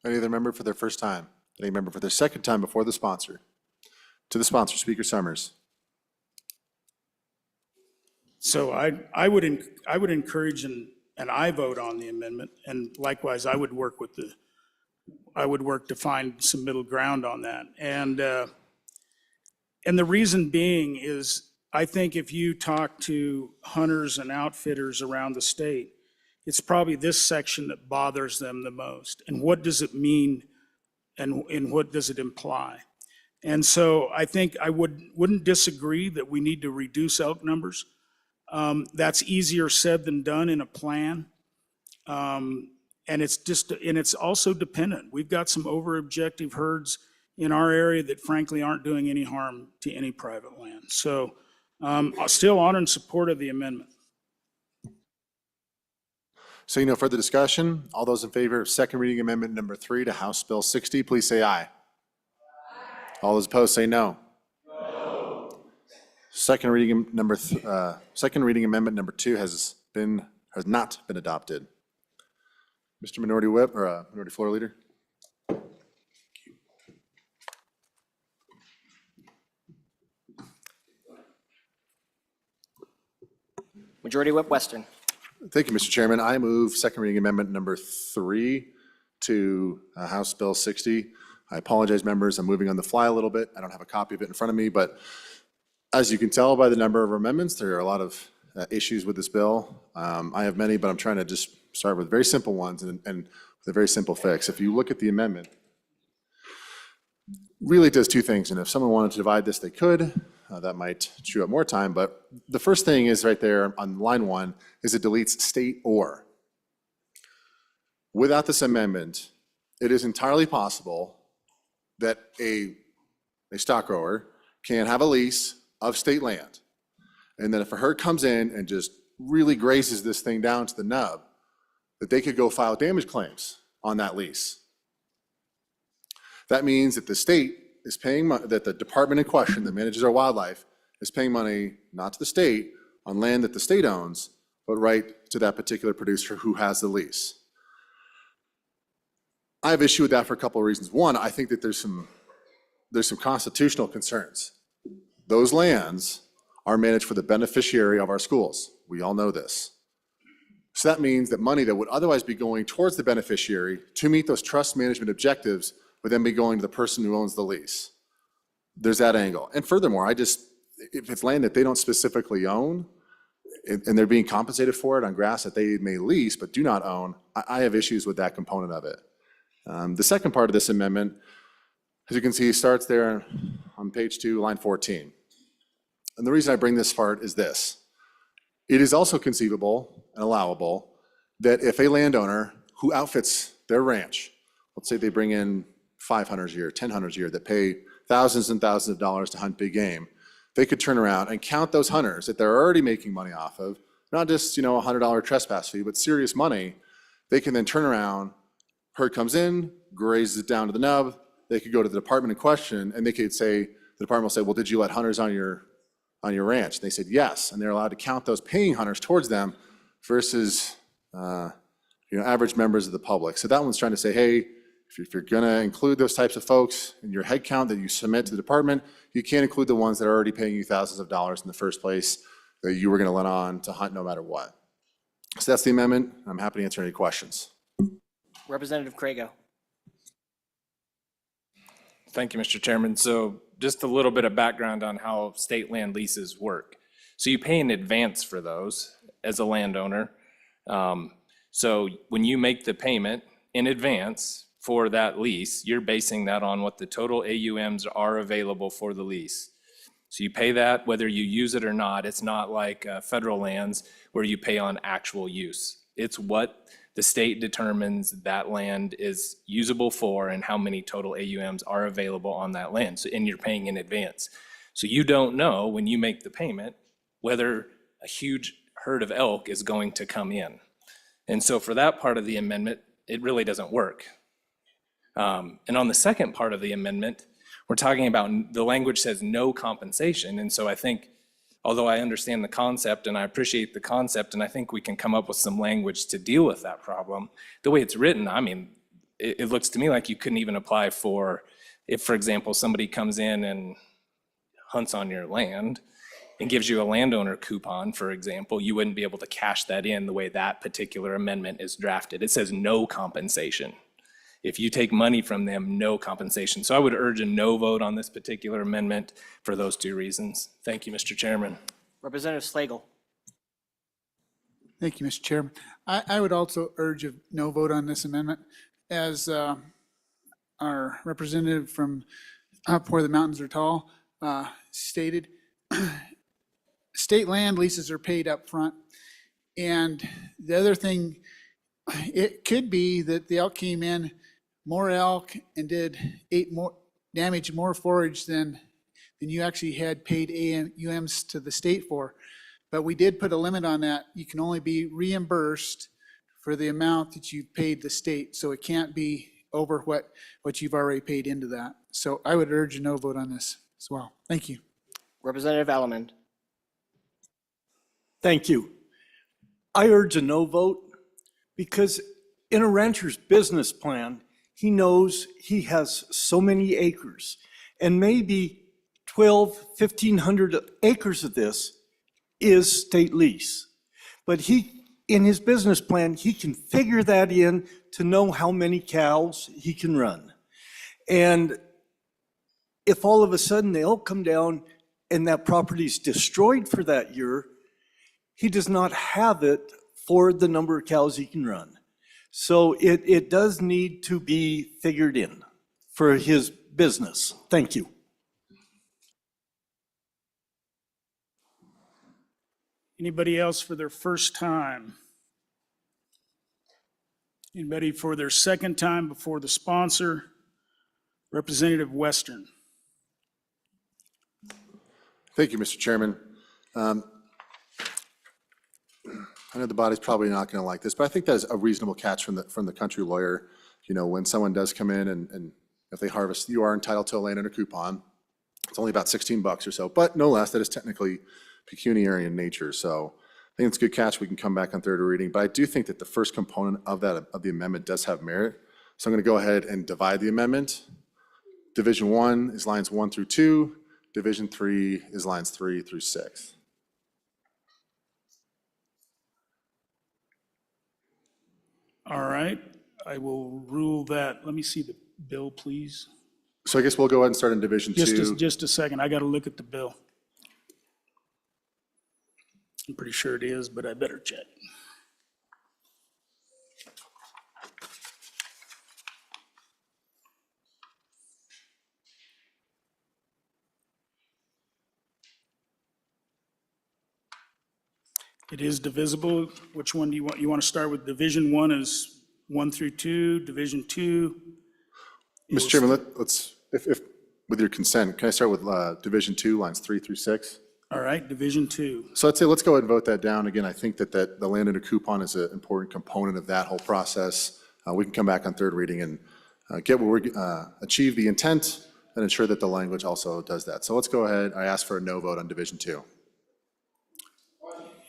Any other member for their first time? Any member for their second time before the sponsor? To the sponsor, Speaker Summers. So I would encourage an I vote on the amendment, and likewise, I would work to find some middle ground on that. And the reason being is, I think if you talk to hunters and outfitters around the state, it's probably this section that bothers them the most. And what does it mean, and what does it imply? And so I think I wouldn't disagree that we need to reduce elk numbers. That's easier said than done in a plan. And it's also dependent. We've got some over-objective herds in our area that frankly aren't doing any harm to any private land. So still honor and support of the amendment. Seeing no further discussion, all those in favor of second reading amendment number 3 to House Bill 60, please say aye. All those opposed say no. Second reading amendment number 2 has not been adopted. Mr. Minority Whip, or Minority Floor Leader. Majority Whip Western. Thank you, Mr. Chairman. I move second reading amendment number 3 to House Bill 60. I apologize, members. I'm moving on the fly a little bit. I don't have a copy of it in front of me, but as you can tell by the number of amendments, there are a lot of issues with this bill. I have many, but I'm trying to just start with very simple ones and with a very simple fix. If you look at the amendment, really it does two things, and if someone wanted to divide this, they could. That might chew up more time, but the first thing is right there on line 1 is it deletes state or. Without this amendment, it is entirely possible that a stock grower can have a lease of state land, and then if a herd comes in and just really grazes this thing down to the nub, that they could go file damage claims on that lease. That means that the state is paying, that the department in question that manages our wildlife is paying money not to the state on land that the state owns, but right to that particular producer who has the lease. I have issue with that for a couple of reasons. One, I think that there's some constitutional concerns. Those lands are managed for the beneficiary of our schools. We all know this. So that means that money that would otherwise be going towards the beneficiary to meet those trust management objectives would then be going to the person who owns the lease. There's that angle. And furthermore, if it's land that they don't specifically own, and they're being compensated for it on grass that they may lease but do not own, I have issues with that component of it. The second part of this amendment, as you can see, starts there on page 2, line 14. And the reason I bring this part is this. It is also conceivable and allowable that if a landowner who outfits their ranch, let's say they bring in 5 hunters a year, 10 hunters a year that pay thousands and thousands of dollars to hunt big game, they could turn around and count those hunters that they're already making money off of, not just, a $100 trespass fee, but serious money. They can then turn around, herd comes in, grazes it down to the nub, they could go to the department in question, and they could say, the department will say, well, did you let hunters on your ranch? And they said yes, and they're allowed to count those paying hunters towards them versus average members of the public. So that one's trying to say, hey, if you're going to include those types of folks in your head count that you submit to the department, you can't include the ones that are already paying you thousands of dollars in the first place that you were going to let on to hunt no matter what. So that's the amendment. I'm happy to answer any questions. Representative Crago. Thank you, Mr. Chairman. So just a little bit of background on how state land leases work. So you pay in advance for those, as a landowner. So when you make the payment in advance for that lease, you're basing that on what the total AUMs are available for the lease. So you pay that whether you use it or not. It's not like federal lands where you pay on actual use. It's what the state determines that land is usable for and how many total AUMs are available on that land. So, and you're paying in advance. So you don't know when you make the payment whether a huge herd of elk is going to come in. And so for that part of the amendment, it really doesn't work. And on the second part of the amendment, we're talking about, the language says no compensation. And so I think, although I understand the concept and I appreciate the concept, and I think we can come up with some language to deal with that problem, the way it's written, I mean, it looks to me like you couldn't even apply for, if, for example, somebody comes in and hunts on your land and gives you a landowner coupon, for example, you wouldn't be able to cash that in the way that particular amendment is drafted. It says no compensation. If you take money from them, no compensation. So I would urge a no vote on this particular amendment for those two reasons. Thank you, Mr. Chairman. Representative Slagle. Thank you, Mr. Chairman. I would also urge a no vote on this amendment. As our representative from up where the mountains are tall stated, state land leases are paid up front. And the other thing, it could be that the elk came in, more elk, and damaged more forage than you actually had paid AUMs to the state for. But we did put a limit on that. You can only be reimbursed for the amount that you've paid the state. So it can't be over what you've already paid into that. So I would urge a no vote on this as well. Thank you. Representative Allemand. Thank you. I urge a no vote because in a rancher's business plan, he knows he has so many acres, and maybe 1,500 acres of this is state lease. But in his business plan, he can figure that in to know how many cows he can run. And if all of a sudden the elk come down and that property is destroyed for that year, he does not have it for the number of cows he can run. So it does need to be figured in for his business. Thank you. Anybody else for their first time? Anybody for their second time before the sponsor? Representative Western. Thank you, Mr. Chairman. I know the body's probably not going to like this, but I think that's a reasonable catch from the country lawyer. You know, when someone does come in and if they harvest, you are entitled to a landowner coupon. It's only about $16 or so, but no less, that is technically pecuniary in nature. So I think it's a good catch. We can come back on third reading, but I do think that the first component of the amendment does have merit. So I'm going to go ahead and divide the amendment. Division 1 is lines 1 through 2. Division 3 is lines 3 through 6. All right, I will rule that. Let me see the bill, please. So I guess we'll go ahead and start in Division 2. Just a second, I got to look at the bill. I'm pretty sure it is, but I better check. It is divisible. Which one do you want? You want to start with Division 1 is 1 through 2, Division 2? Mr. Chairman, let's, if with your consent, can I start with Division 2, lines 3 through 6? All right, Division 2. So I'd say let's go ahead and vote that down. Again, I think that the landowner coupon is an important component of that whole process. We can come back on third reading and get where we achieve the intent and ensure that the language also does that. So let's go ahead. I ask for a no vote on Division 2.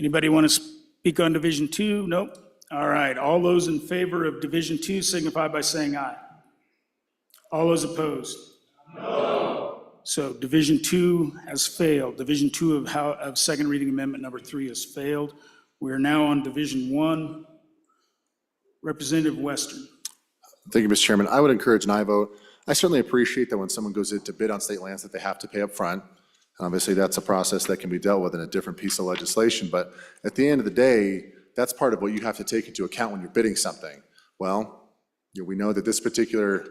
Anybody want to speak on Division 2? Nope. All right, all those in favor of Division 2 signify by saying aye. All those opposed? No. So Division 2 has failed. Division 2 of second reading amendment number 3 has failed. We are now on Division 1. Representative Western. Thank you, Mr. Chairman. I would encourage an aye vote. I certainly appreciate that when someone goes in to bid on state lands that they have to pay up front. Obviously, that's a process that can be dealt with in a different piece of legislation, but at the end of the day, that's part of what you have to take into account when you're bidding something. Well, we know that this particular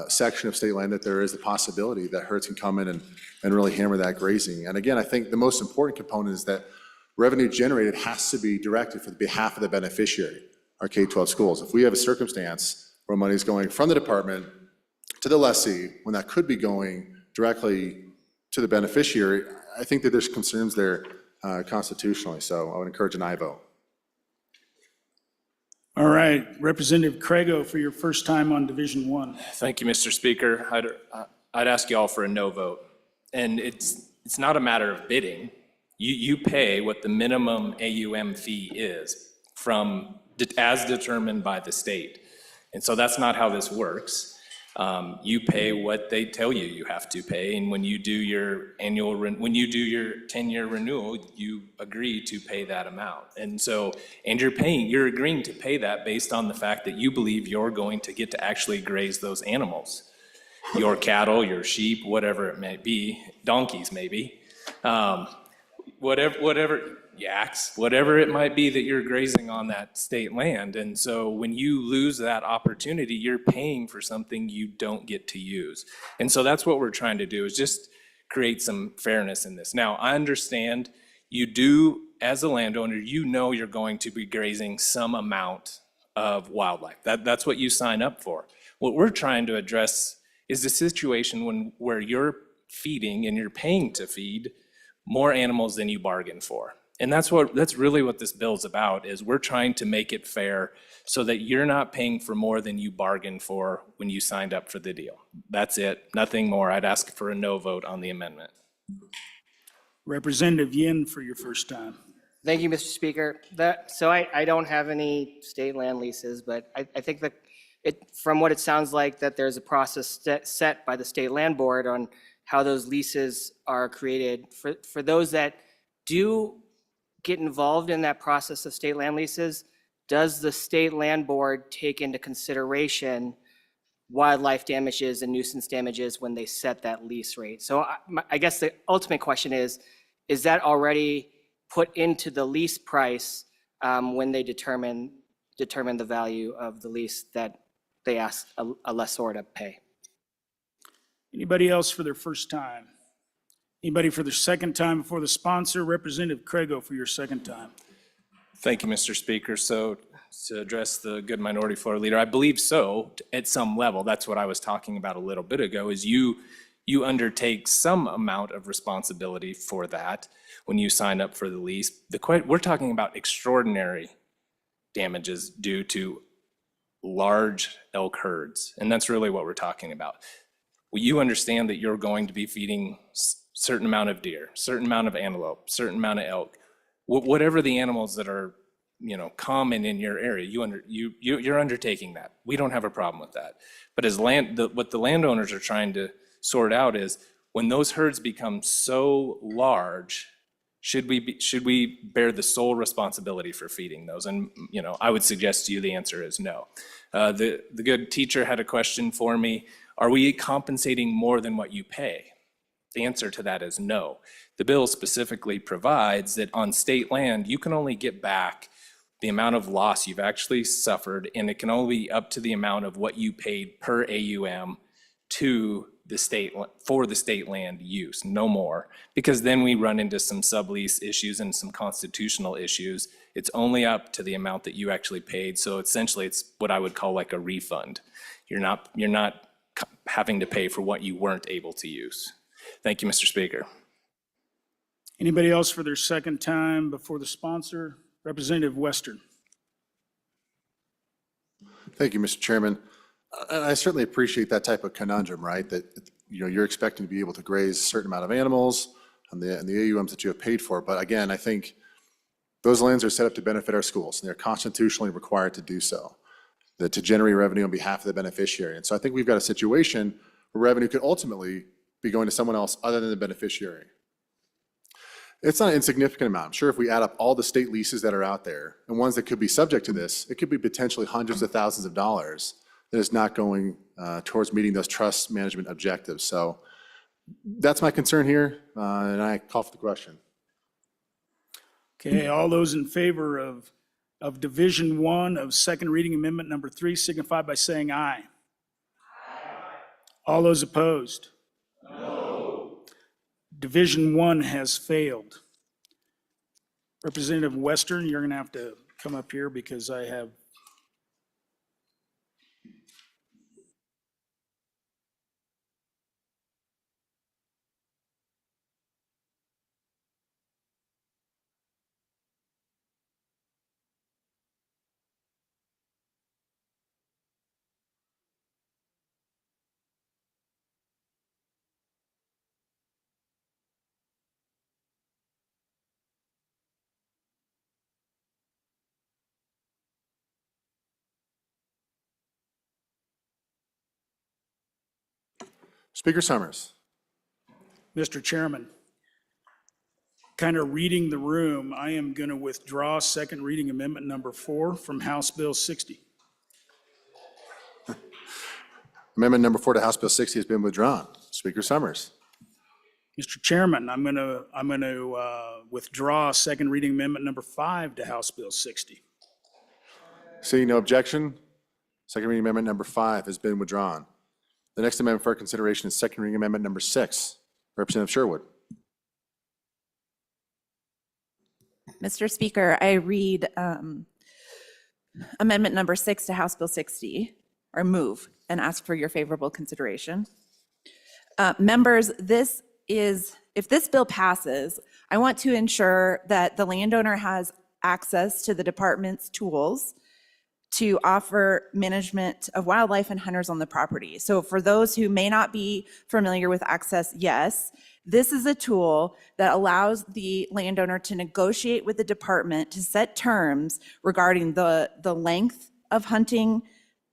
section of state land, that there is the possibility that herds can come in and really hammer that grazing. And again, I think the most important component is that revenue generated has to be directed for the behalf of the beneficiary, our K-12 schools. If we have a circumstance where money is going from the department to the lessee, when that could be going directly to the beneficiary, I think that there's concerns there constitutionally, so I would encourage an aye vote. All right, Representative Craigo for your first time on Division 1. Thank you, Mr. Speaker. I'd ask you all for a no vote. And it's not a matter of bidding. You pay what the minimum AUM fee is as determined by the state. And so that's not how this works. You pay what they tell you you have to pay, and when you do your 10-year renewal, you agree to pay that amount. And you're agreeing to pay that based on the fact that you believe you're going to get to actually graze those animals. Your cattle, your sheep, whatever it may be, donkeys maybe, whatever, yaks, whatever it might be that you're grazing on that state land. And so when you lose that opportunity, you're paying for something you don't get to use. And so that's what we're trying to do, is just create some fairness in this. Now, I understand you do, as a landowner, you know you're going to be grazing some amount of wildlife. That's what you sign up for. What we're trying to address is the situation where you're feeding and you're paying to feed more animals than you bargained for. And that's really what this bill's about, is we're trying to make it fair so that you're not paying for more than you bargained for when you signed up for the deal. That's it, nothing more. I'd ask for a no vote on the amendment. Representative Yin for your first time. Thank you, Mr. Speaker. So I don't have any state land leases, but I think that from what it sounds like, that there's a process set by the State Land Board on how those leases are created. For those that do get involved in that process of state land leases, does the State Land Board take into consideration wildlife damages and nuisance damages when they set that lease rate? So I guess the ultimate question is that already put into the lease price when they determine the value of the lease that they ask a lessor to pay? Anybody else for their first time? Anybody for their second time before the sponsor? Representative Craigo for your second time. Thank you, Mr. Speaker. So to address the good minority floor leader, I believe so at some level. That's what I was talking about a little bit ago, is you undertake some amount of responsibility for that when you sign up for the lease. We're talking about extraordinary damages due to large elk herds, and that's really what we're talking about. You understand that you're going to be feeding certain amount of deer, certain amount of antelope, certain amount of elk, whatever the animals that are, common in your area. You're undertaking that. We don't have a problem with that. But what the landowners are trying to sort out is, when those herds become so large, should we bear the sole responsibility for feeding those? And I would suggest to you the answer is no. The good teacher had a question for me. Are we compensating more than what you pay? The answer to that is no. The bill specifically provides that on state land, you can only get back the amount of loss you've actually suffered, and it can only be up to the amount of what you paid per AUM to the state for the state land use, no more, because then we run into some sublease issues and some constitutional issues. It's only up to the amount that you actually paid. So essentially, it's what I would call like a refund. You're not having to pay for what you weren't able to use. Thank you, Mr. Speaker. Anybody else for their second time before the sponsor? Representative Western. Thank you, Mr. Chairman. I certainly appreciate that type of conundrum, right? That you're expecting to be able to graze a certain amount of animals and the AUMs that you have paid for. But again, I think those lands are set up to benefit our schools, and they're constitutionally required to do so, to generate revenue on behalf of the beneficiary. And so I think we've got a situation where revenue could ultimately be going to someone else other than the beneficiary. It's not an insignificant amount. I'm sure if we add up all the state leases that are out there and ones that could be subject to this, it could be potentially hundreds of thousands of dollars that is not going towards meeting those trust management objectives. So That's my concern here, and I call for the question. Okay, all those in favor of Division 1 of second reading amendment number 3 signify by saying aye. All those opposed? No. Division 1 has failed. Representative Western, you're going to have to come up here because I have. Speaker Summers. Mr. Chairman, kind of reading the room, I am going to withdraw second reading amendment number 4 from House Bill 60. Amendment number 4 to House Bill 60 has been withdrawn. Speaker Summers. Mr. Chairman, I'm going to withdraw second reading amendment number 5 to House Bill 60. Seeing no objection, second reading amendment number 5 has been withdrawn. The next amendment for consideration is second reading amendment number 6. Representative Sherwood. Mr. Speaker, I read amendment number 6 to House Bill 60, or move and ask for your favorable consideration. Members, if this bill passes, I want to ensure that the landowner has access to the department's tools to offer management of wildlife and hunters on the property. So for those who may not be familiar with Access Yes, this is a tool that allows the landowner to negotiate with the department to set terms regarding the length of hunting,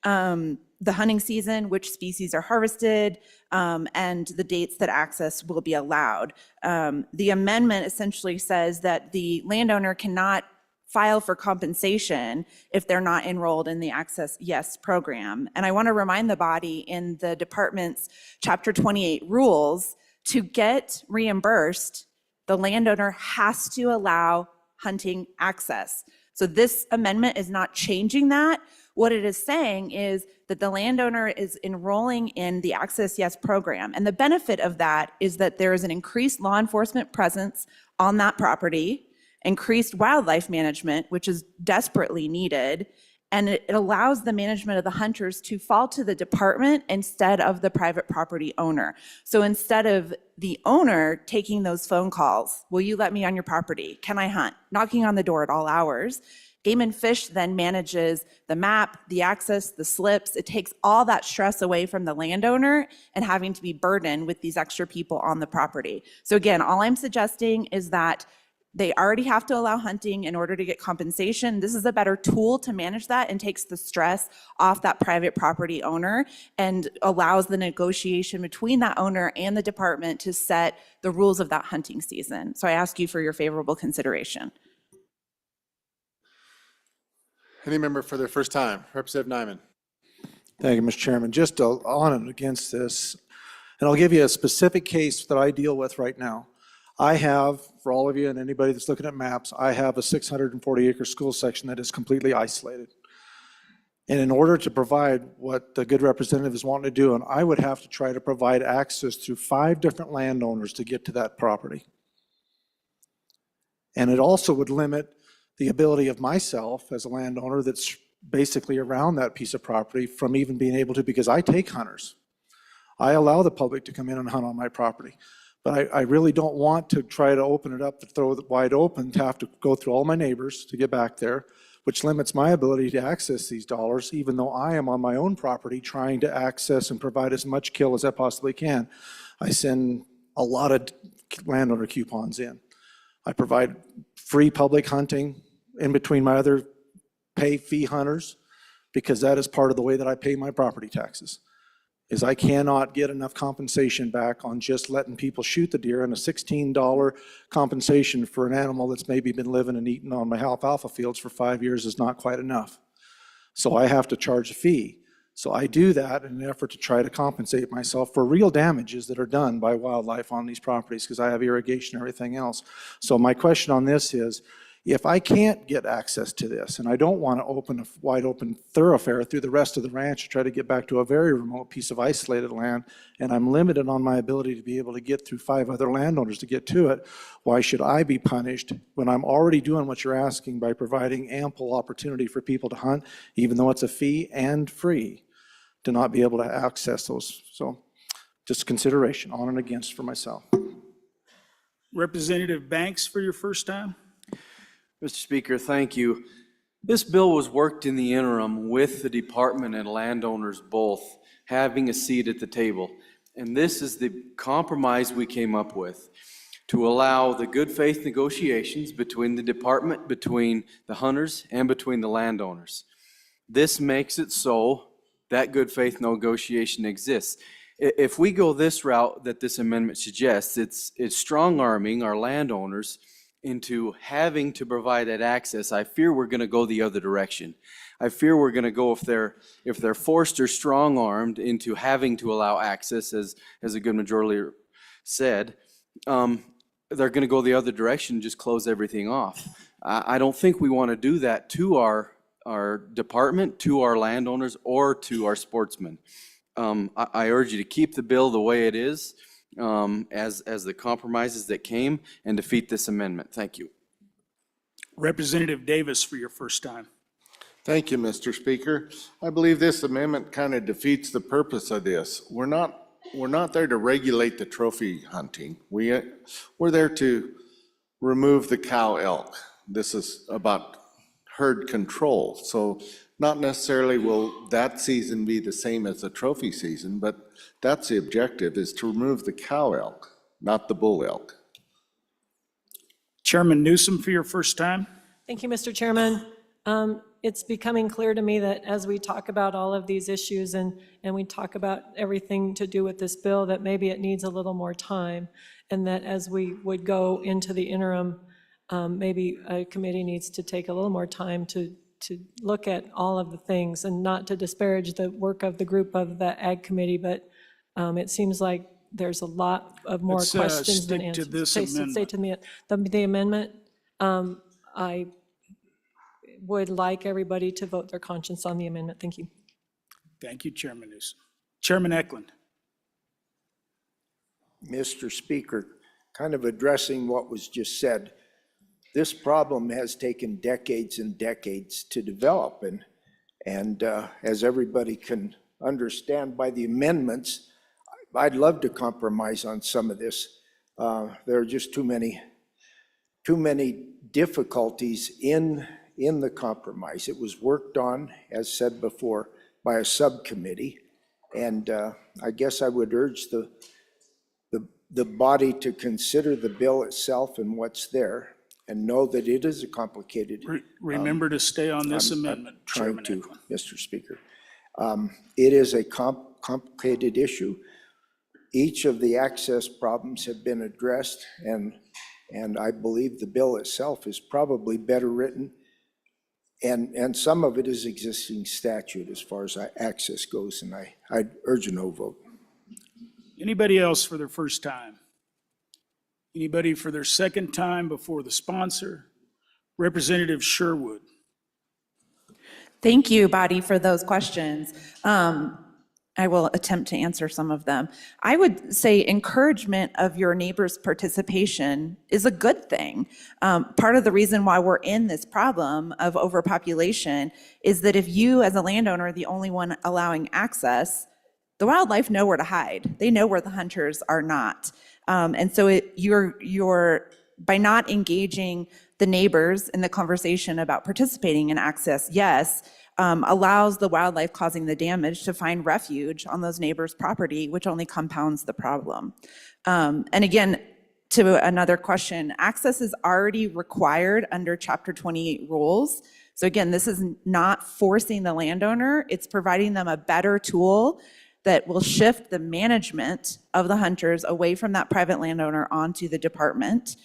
the hunting season, which species are harvested, and the dates that access will be allowed. The amendment essentially says that the landowner cannot file for compensation if they're not enrolled in the Access Yes program. And I want to remind the body in the department's Chapter 28 rules, to get reimbursed, the landowner has to allow hunting access. So this amendment is not changing that. What it is saying is that the landowner is enrolling in the Access Yes program. And the benefit of that is that there is an increased law enforcement presence on that property, increased wildlife management, which is desperately needed, and it allows the management of the hunters to fall to the department instead of the private property owner. So instead of the owner taking those phone calls, will you let me on your property? Can I hunt? Knocking on the door at all hours. Game and Fish then manages the map, the access, the slips. It takes all that stress away from the landowner and having to be burdened with these extra people on the property. So again, all I'm suggesting is that they already have to allow hunting in order to get compensation. This is a better tool to manage that and takes the stress off that private property owner and allows the negotiation between that owner and the department to set the rules of that hunting season. So I ask you for your favorable consideration. Any member for their first time? Representative Nyman. Thank you, Mr. Chairman. Just on and against this, and I'll give you a specific case that I deal with right now. I have, for all of you and anybody that's looking at maps, I have a 640-acre school section that is completely isolated. And in order to provide what the good representative is wanting to do, and I would have to try to provide access through 5 different landowners to get to that property. And it also would limit the ability of myself as a landowner that's basically around that piece of property from even being able to, because I take hunters. I allow the public to come in and hunt on my property. But I really don't want to try to open it up, to throw it wide open, to have to go through all my neighbors to get back there, which limits my ability to access these dollars, even though I am on my own property trying to access and provide as much kill as I possibly can. I send a lot of landowner coupons in. I provide free public hunting in between my other pay fee hunters, because that is part of the way that I pay my property taxes. Is I cannot get enough compensation back on just letting people shoot the deer, and a $16 compensation for an animal that's maybe been living and eating on my alfalfa fields for 5 years is not quite enough. So I have to charge a fee. So I do that in an effort to try to compensate myself for real damages that are done by wildlife on these properties, because I have irrigation and everything else. So my question on this is, if I can't get access to this, and I don't want to open a wide open thoroughfare through the rest of the ranch to try to get back to a very remote piece of isolated land, and I'm limited on my ability to be able to get through 5 other landowners to get to it, why should I be punished when I'm already doing what you're asking by providing ample opportunity for people to hunt, even though it's a fee and free, to not be able to access those? So just consideration on and against for myself. Representative Banks for your first time. Mr. Speaker, thank you. This bill was worked in the interim with the department and landowners both having a seat at the table. And this is the compromise we came up with to allow the good faith negotiations between the department, between the hunters, and between the landowners. This makes it so that good faith negotiation exists. If we go this route that this amendment suggests, it's strong-arming our landowners into having to provide that access. I fear we're going to go the other direction. I fear we're going to go, if they're forced or strong-armed into having to allow access, as a good majority said, they're going to go the other direction and just close everything off. I don't think we want to do that to our department, to our landowners, or to our sportsmen. I urge you to keep the bill the way it is, as the compromises that came, and defeat this amendment. Thank you. Representative Davis for your first time. Thank you, Mr. Speaker. I believe this amendment kind of defeats the purpose of this. We're not there to regulate the trophy hunting. We're there to remove the cow elk. This is about herd control. So not necessarily will that season be the same as the trophy season, but that's the objective, is to remove the cow elk, not the bull elk. Chairman Newsom for your first time. Thank you, Mr. Chairman. It's becoming clear to me that as we talk about all of these issues and we talk about everything to do with this bill, that maybe it needs a little more time, and that as we would go into the interim, maybe a committee needs to take a little more time to look at all of the things, and not to disparage the work of the group of the Ag Committee, but it seems like there's a lot of more Let's, questions than stick answers. to this Say amendment. to me, the amendment, I would like everybody to vote their conscience on the amendment. Thank you. Thank you, Chairman Newsom. Chairman Eklund. Mr. Speaker, kind of addressing what was just said, this problem has taken decades and decades to develop, and as everybody can understand by the amendments, I'd love to compromise on some of this. There are just too many difficulties in the compromise. It was worked on, as said before, by a subcommittee, and I guess I would urge the body to consider the bill itself and what's there, and know that it is a complicated. Remember to stay on this amendment, I'm trying Chairman to, Eklund. Mr. Speaker. It is a complicated issue. Each of the access problems have been addressed, and I believe the bill itself is probably better written. And some of it is existing statute as far as access goes, and I'd urge a no vote. Anybody else for their first time? Anybody for their second time before the sponsor? Representative Sherwood. Thank you, body, for those questions. I will attempt to answer some of them. I would say encouragement of your neighbors' participation is a good thing. Part of the reason why we're in this problem of overpopulation is that if you, as a landowner, are the only one allowing access, the wildlife know where to hide. They know where the hunters are not. And so you're by not engaging the neighbors in the conversation about participating in access, yes, allows the wildlife causing the damage to find refuge on those neighbors' property, which only compounds the problem. And again, to another question, access is already required under Chapter 28 rules. So again, this is not forcing the landowner, it's providing them a better tool that will shift the management of the hunters away from that private landowner onto the department.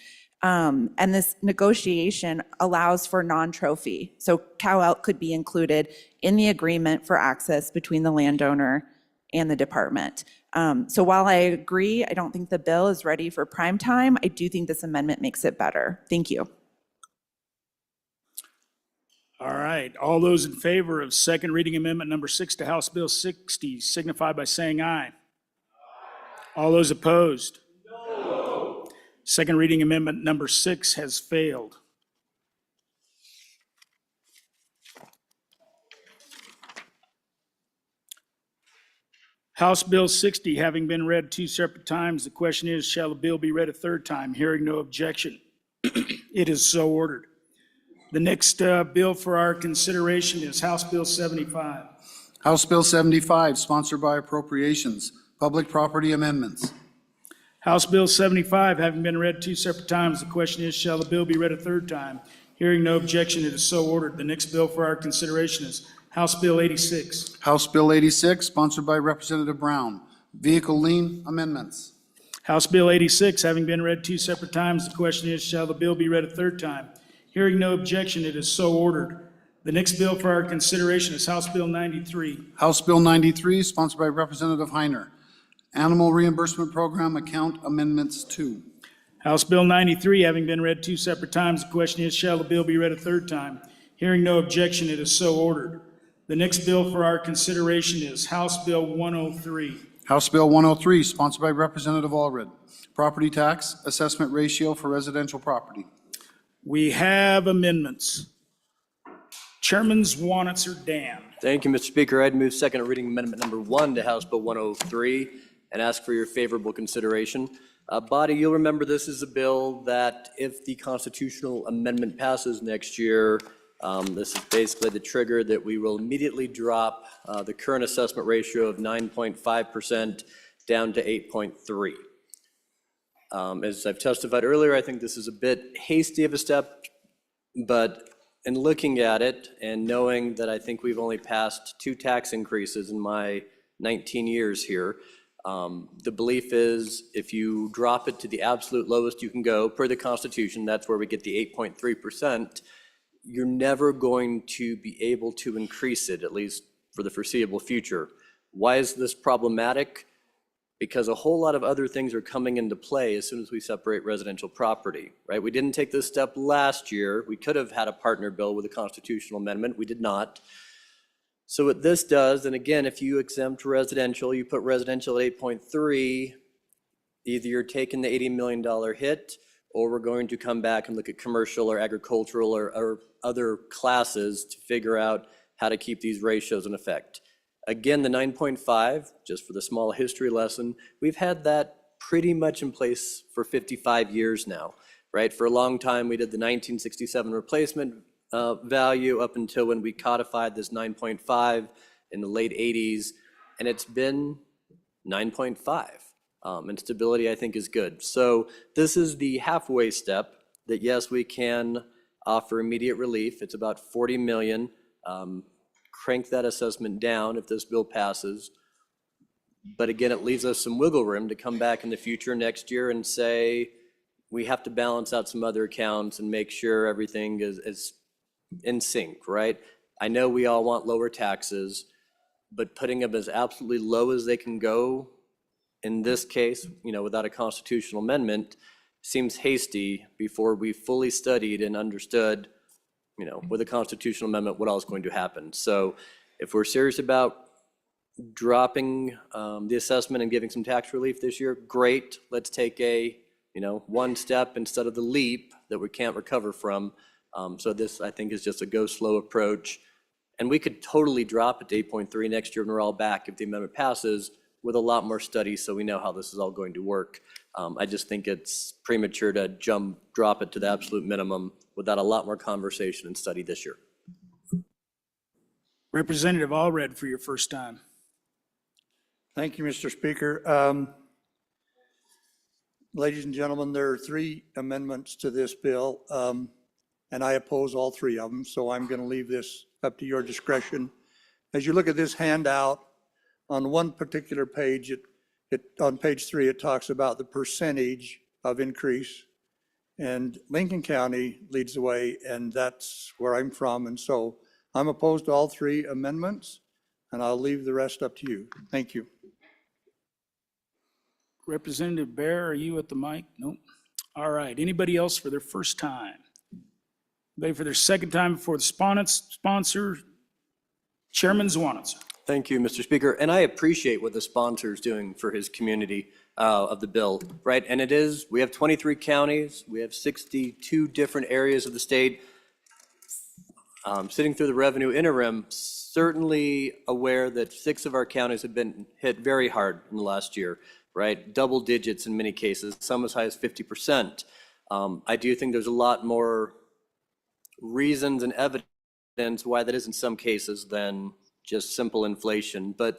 And this negotiation allows for non-trophy. So cow elk could be included in the agreement for access between the landowner and the department. So while I agree, I don't think the bill is ready for prime time, I do think this amendment makes it better. Thank you. All right, all those in favor of second reading amendment number 6 to House Bill 60 signify by saying aye. All those opposed? No. Second reading amendment number 6 has failed. House Bill 60 having been read 2 separate times, the question is, shall the bill be read a third time? Hearing no objection, it is so ordered. The next bill for our consideration is House Bill 75. House Bill 75, sponsored by Appropriations, Public Property Amendments. House Bill 75 having been read 2 separate times, the question is, shall the bill be read a third time? Hearing no objection, it is so ordered. The next bill for our consideration is House Bill 86. House Bill 86, sponsored by Representative Brown, Vehicle Lien Amendments. House Bill 86 having been read 2 separate times, the question is, shall the bill be read a third time? Hearing no objection, it is so ordered. The next bill for our consideration is House Bill 93. House Bill 93, sponsored by Representative Heiner, Animal Reimbursement Program Account Amendments 2. House Bill 93 having been read 2 separate times, the question is, shall the bill be read a third time? Hearing no objection, it is so ordered. The next bill for our consideration is House Bill 103. House Bill 103, sponsored by Representative Allred, Property Tax Assessment Ratio for Residential Property. We have amendments. Chairman's Wanitzer Dan. Thank you, Mr. Speaker. I'd move second reading amendment number 1 to House Bill 103 and ask for your favorable consideration. Body, you'll remember this is a bill that if the constitutional amendment passes next year, this is basically the trigger that we will immediately drop the current assessment ratio of 9.5% down to 8.3. As I've testified earlier, I think this is a bit hasty of a step, but in looking at it and knowing that I think we've only passed 2 tax increases in my 19 years here, the belief is if you drop it to the absolute lowest you can go per the Constitution, that's where we get the 8.3%, you're never going to be able to increase it, at least for the foreseeable future. Why is this problematic? Because a whole lot of other things are coming into play as soon as we separate residential property, right? We didn't take this step last year. We could have had a partner bill with a constitutional amendment. We did not. So what this does, and again, if you exempt residential, you put residential at 8.3, either you're taking the $80 million hit, or we're going to come back and look at commercial or agricultural or other classes to figure out how to keep these ratios in effect. Again, the 9.5, just for the small history lesson, we've had that pretty much in place for 55 years now, right? For a long time, we did the 1967 replacement value up until when we codified this 9.5 in the late 80s, and it's been 9.5. And stability, I think, is good. So this is the halfway step that, yes, we can offer immediate relief. It's about 40 million. Crank that assessment down if this bill passes. But again, it leaves us some wiggle room to come back in the future next year and say, we have to balance out some other accounts and make sure everything is in sync, right? I know we all want lower taxes, but putting them as absolutely low as they can go in this case, without a constitutional amendment, seems hasty before we fully studied and understood, with a constitutional amendment, what else is going to happen. So if we're serious about dropping the assessment and giving some tax relief this year, great. Let's take a, one step instead of the leap that we can't recover from. So this, I think, is just a go slow approach. And we could totally drop it to 8.3 next year when we're all back if the amendment passes, with a lot more studies so we know how this is all going to work. I just think it's premature to drop it to the absolute minimum without a lot more conversation and study this year. Representative Allred for your first time. Thank you, Mr. Speaker. Ladies and gentlemen, there are 3 amendments to this bill, and I oppose all 3 of them, so I'm going to leave this up to your discretion. As you look at this handout, on one particular page, on page 3, it talks about the percentage of increase, And Lincoln County leads the way, and that's where I'm from. And so I'm opposed to all three amendments, and I'll leave the rest up to you. Thank you. Representative Bear, are you at the mic? Nope. All right. Anybody else for their first time? Anybody for their second time before the sponsor? Chairman Zwanitz. Thank you, Mr. Speaker. And I appreciate what the sponsor is doing for his community of the bill, right? And it is, we have 23 counties, we have 62 different areas of the state. Sitting through the revenue interim, certainly aware that 6 of our counties have been hit very hard in the last year, right? Double digits in many cases, some as high as 50%. I do think there's a lot more reasons and evidence why that is in some cases than just simple inflation, but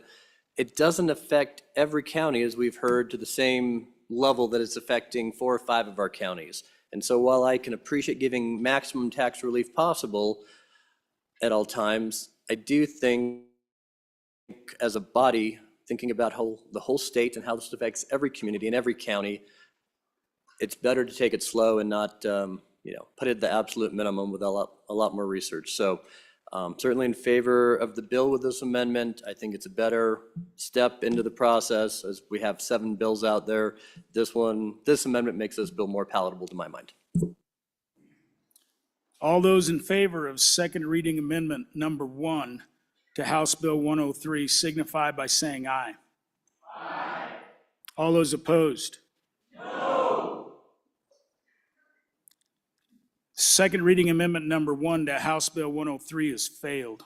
it doesn't affect every county, as we've heard, to the same level that it's affecting 4 or 5 of our counties. And so while I can appreciate giving maximum tax relief possible at all times, I do think as a body, thinking about the whole state and how this affects every community and every county, it's better to take it slow and not put it at the absolute minimum with a lot more research. So certainly in favor of the bill with this amendment. I think it's a better step into the process, as we have 7 bills out there. This amendment makes this bill more palatable to my mind. All those in favor of second reading amendment number 1 to House Bill 103 signify by saying aye. Aye. All those opposed? Second reading amendment number 1 to House Bill 103 has failed.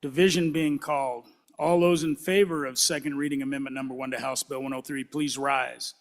Division being called. All those in favor of second reading amendment number 1 to House Bill 103, please rise.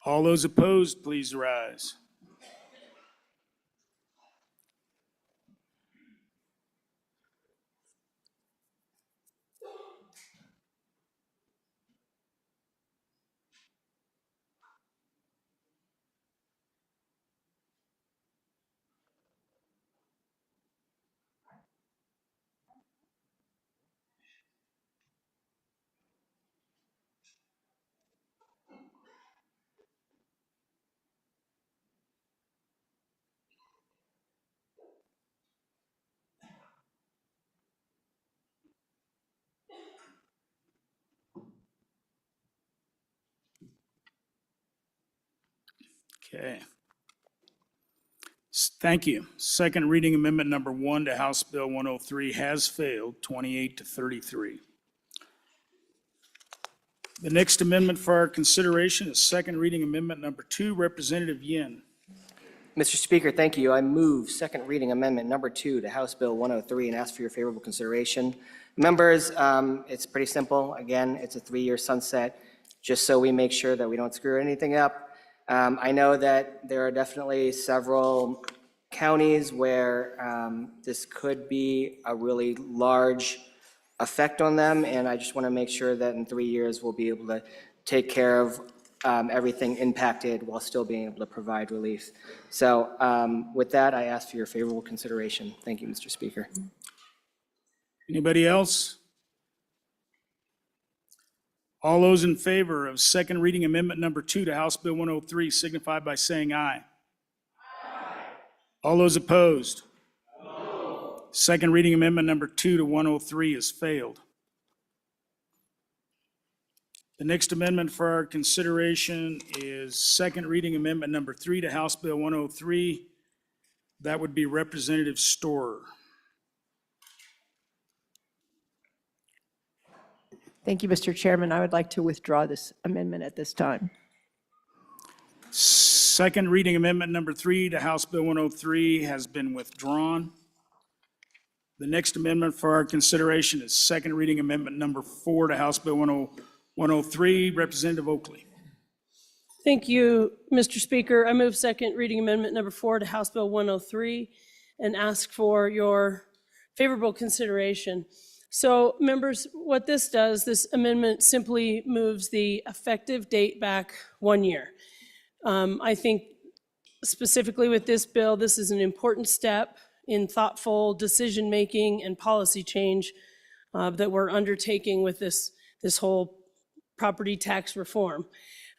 All those opposed, please rise. Okay. Thank you. Second reading amendment number 1 to House Bill 103 has failed, 28 to 33. The next amendment for our consideration is second reading amendment number 2, Representative Yin. Mr. Speaker, thank you. I move second reading amendment number 2 to House Bill 103 and ask for your favorable consideration. Members, it's pretty simple. Again, it's a 3-year sunset, just so we make sure that we don't screw anything up. I know that there are definitely several counties where this could be a really large effect on them, and I just want to make sure that in 3 years we'll be able to take care of everything impacted while still being able to provide relief. So with that, I ask for your favorable consideration. Thank you, Mr. Speaker. Anybody else? All those in favor of second reading amendment number 2 to House Bill 103 signify by saying aye. Aye. All those opposed? No. Second reading amendment number 2 to 103 has failed. The next amendment for our consideration is second reading amendment number 3 to House Bill 103. That would be Representative Storer. Thank you, Mr. Chairman. I would like to withdraw this amendment at this time. Second reading amendment number 3 to House Bill 103 has been withdrawn. The next amendment for our consideration is second reading amendment number 4 to House Bill 103. Representative Oakley. Thank you, Mr. Speaker. I move second reading amendment number 4 to House Bill 103 and ask for your favorable consideration. So members, what this does, this amendment simply moves the effective date back 1 year. I think specifically with this bill, this is an important step in thoughtful decision-making and policy change that we're undertaking with this whole property tax reform.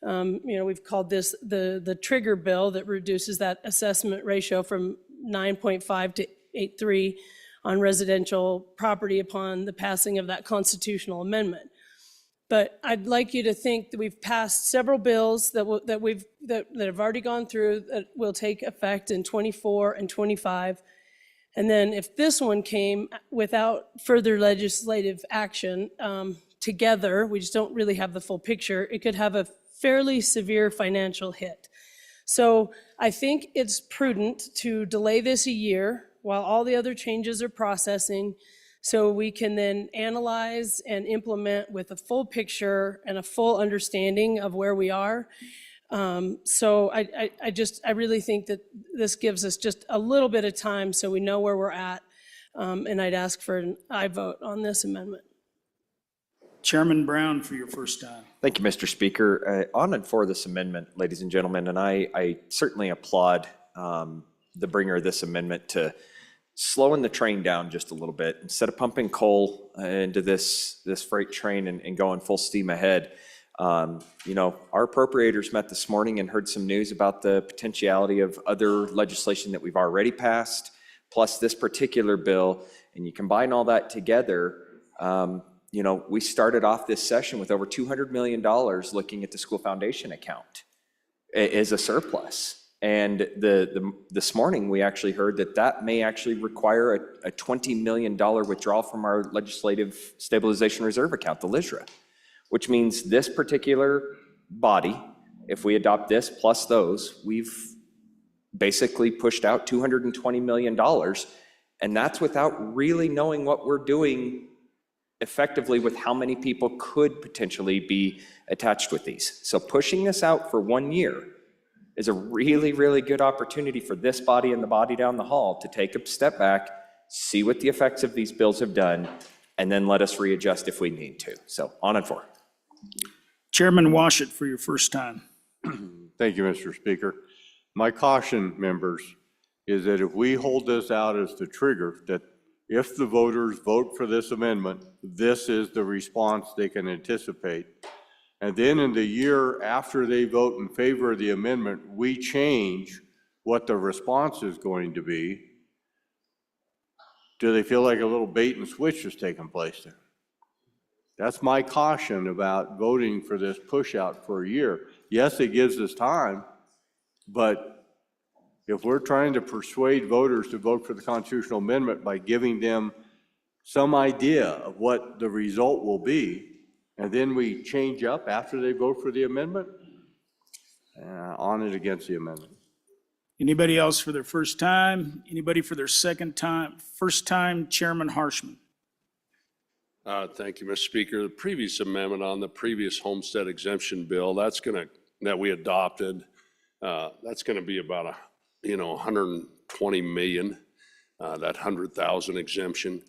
We've called this the trigger bill that reduces that assessment ratio from 9.5 to 8.3 on residential property upon the passing of that constitutional amendment. But I'd like you to think that we've passed several bills that have already gone through that will take effect in 24 and 25. And then if this one came without further legislative action together, we just don't really have the full picture, it could have a fairly severe financial hit. So I think it's prudent to delay this a year while all the other changes are processing, so we can then analyze and implement with a full picture and a full understanding of where we are. So I really think that this gives us just a little bit of time so we know where we're at. And I'd ask for an aye vote on this amendment. Chairman Brown for your first time. Thank you, Mr. Speaker. On and for this amendment, ladies and gentlemen, and I certainly applaud the bringer of this amendment to slowing the train down just a little bit. Instead of pumping coal into this freight train and going full steam ahead, our appropriators met this morning and heard some news about the potentiality of other legislation that we've already passed, plus this particular bill, and you combine all that together, we started off this session with over $200 million looking at the school foundation account as a surplus. And this morning, we actually heard that may actually require a $20 million withdrawal from our legislative stabilization reserve account, the LISRA, which means this particular body, if we adopt this plus those, we've basically pushed out $220 million. And that's without really knowing what we're doing effectively with how many people could potentially be attached with these. So pushing this out for 1 year is a really, really good opportunity for this body and the body down the hall to take a step back, see what the effects of these bills have done, and then let us readjust if we need to. So on and for. Chairman Washut for your first time. Thank you, Mr. Speaker. My caution, members, is that if we hold this out as the trigger, that if the voters vote for this amendment, this is the response they can anticipate. And then in the year after they vote in favor of the amendment, we change what the response is going to be. Do they feel like a little bait and switch is taking place there? That's my caution about voting for this push out for a year. Yes, it gives us time, but if we're trying to persuade voters to vote for the constitutional amendment by giving them some idea of what the result will be, and then we change up after they vote for the amendment, on it against the amendment. Anybody else for their first time? Anybody for their second time? First time, Chairman Harshman. Thank you, Mr. Speaker. The previous amendment on the previous homestead exemption bill, that we adopted, that's gonna be about 120 million, that 100,000 exemption.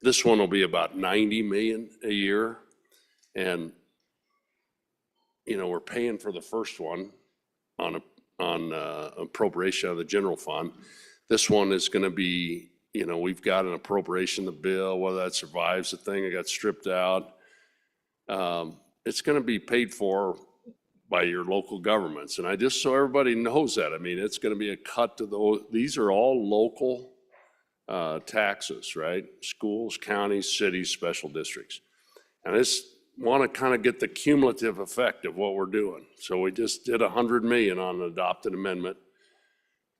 This one will be about 90 million a year. And, we're paying for the first one on appropriation of the general fund. This one is gonna be, we've got an appropriation of the bill, whether that survives the thing, it got stripped out. It's gonna be paid for by your local governments. And just so everybody knows that, it's gonna be a cut to those. These are all local taxes, right? Schools, counties, cities, special districts. And I just want to kind of get the cumulative effect of what we're doing. So we just did 100 million on an adopted amendment,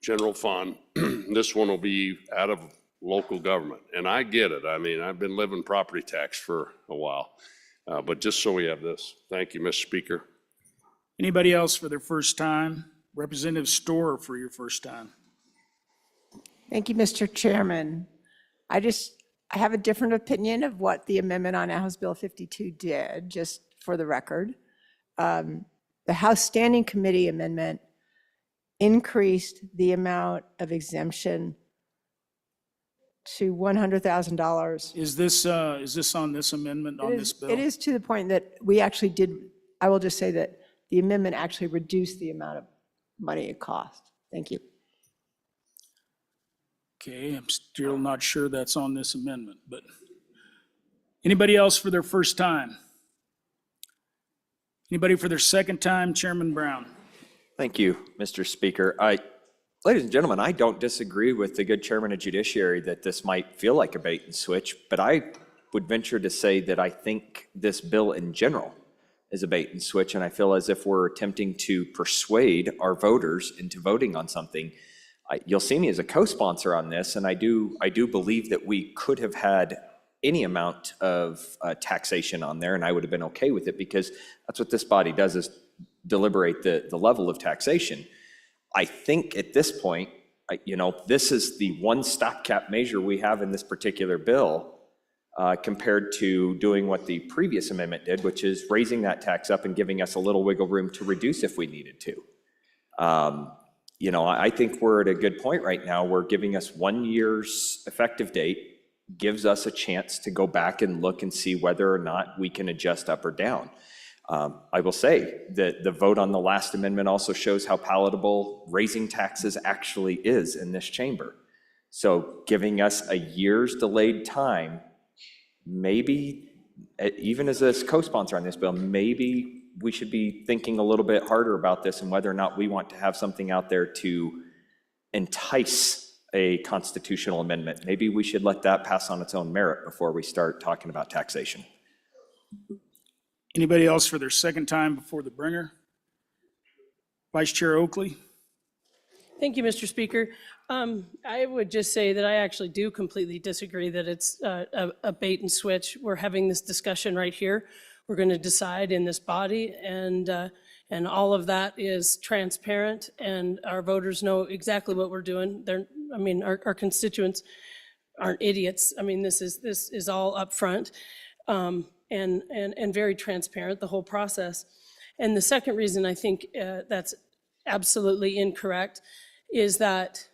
general fund. This one will be out of local government. And I get it. I've been living property tax for a while. But just so we have this. Thank you, Mr. Speaker. Anybody else for their first time? Representative Storer for your first time. Thank you, Mr. Chairman. I have a different opinion of what the amendment on House Bill 52 did, just for the record. The House Standing Committee amendment increased the amount of exemption to $100,000. Is this on this amendment, on this bill? It is to the point that we actually did, I will just say that the amendment actually reduced the amount of money it cost. Thank you. Okay, I'm still not sure that's on this amendment, but anybody else for their first time? Anybody for their second time? Chairman Brown. Thank you, Mr. Speaker. Ladies and gentlemen, I don't disagree with the good chairman of judiciary that this might feel like a bait and switch, but I would venture to say that I think this bill in general is a bait and switch, and I feel as if we're attempting to persuade our voters into voting on something. You'll see me as a co-sponsor on this, and I do believe that we could have had any amount of taxation on there, and I would have been okay with it, because that's what this body does, is deliberate the level of taxation. I think at this point, this is the one stopgap measure we have in this particular bill, compared to doing what the previous amendment did, which is raising that tax up and giving us a little wiggle room to reduce if we needed to. I think we're at a good point right now. We're giving us 1 year's effective date, gives us a chance to go back and look and see whether or not we can adjust up or down. I will say that the vote on the last amendment also shows how palatable raising taxes actually is in this chamber. So giving us a year's delayed time, maybe, even as a co-sponsor on this bill, maybe we should be thinking a little bit harder about this and whether or not we want to have something out there to entice a constitutional amendment. Maybe we should let that pass on its own merit before we start talking about taxation. Anybody else for their second time before the bringer? Vice Chair Oakley. Thank you, Mr. Speaker. I would just say that I actually do completely disagree that it's a bait and switch. We're having this discussion right here. We're going to decide in this body, and all of that is transparent, and our voters know exactly what we're doing. Our constituents aren't idiots. This is all upfront. And very transparent, the whole process. And the second reason I think that's absolutely incorrect is that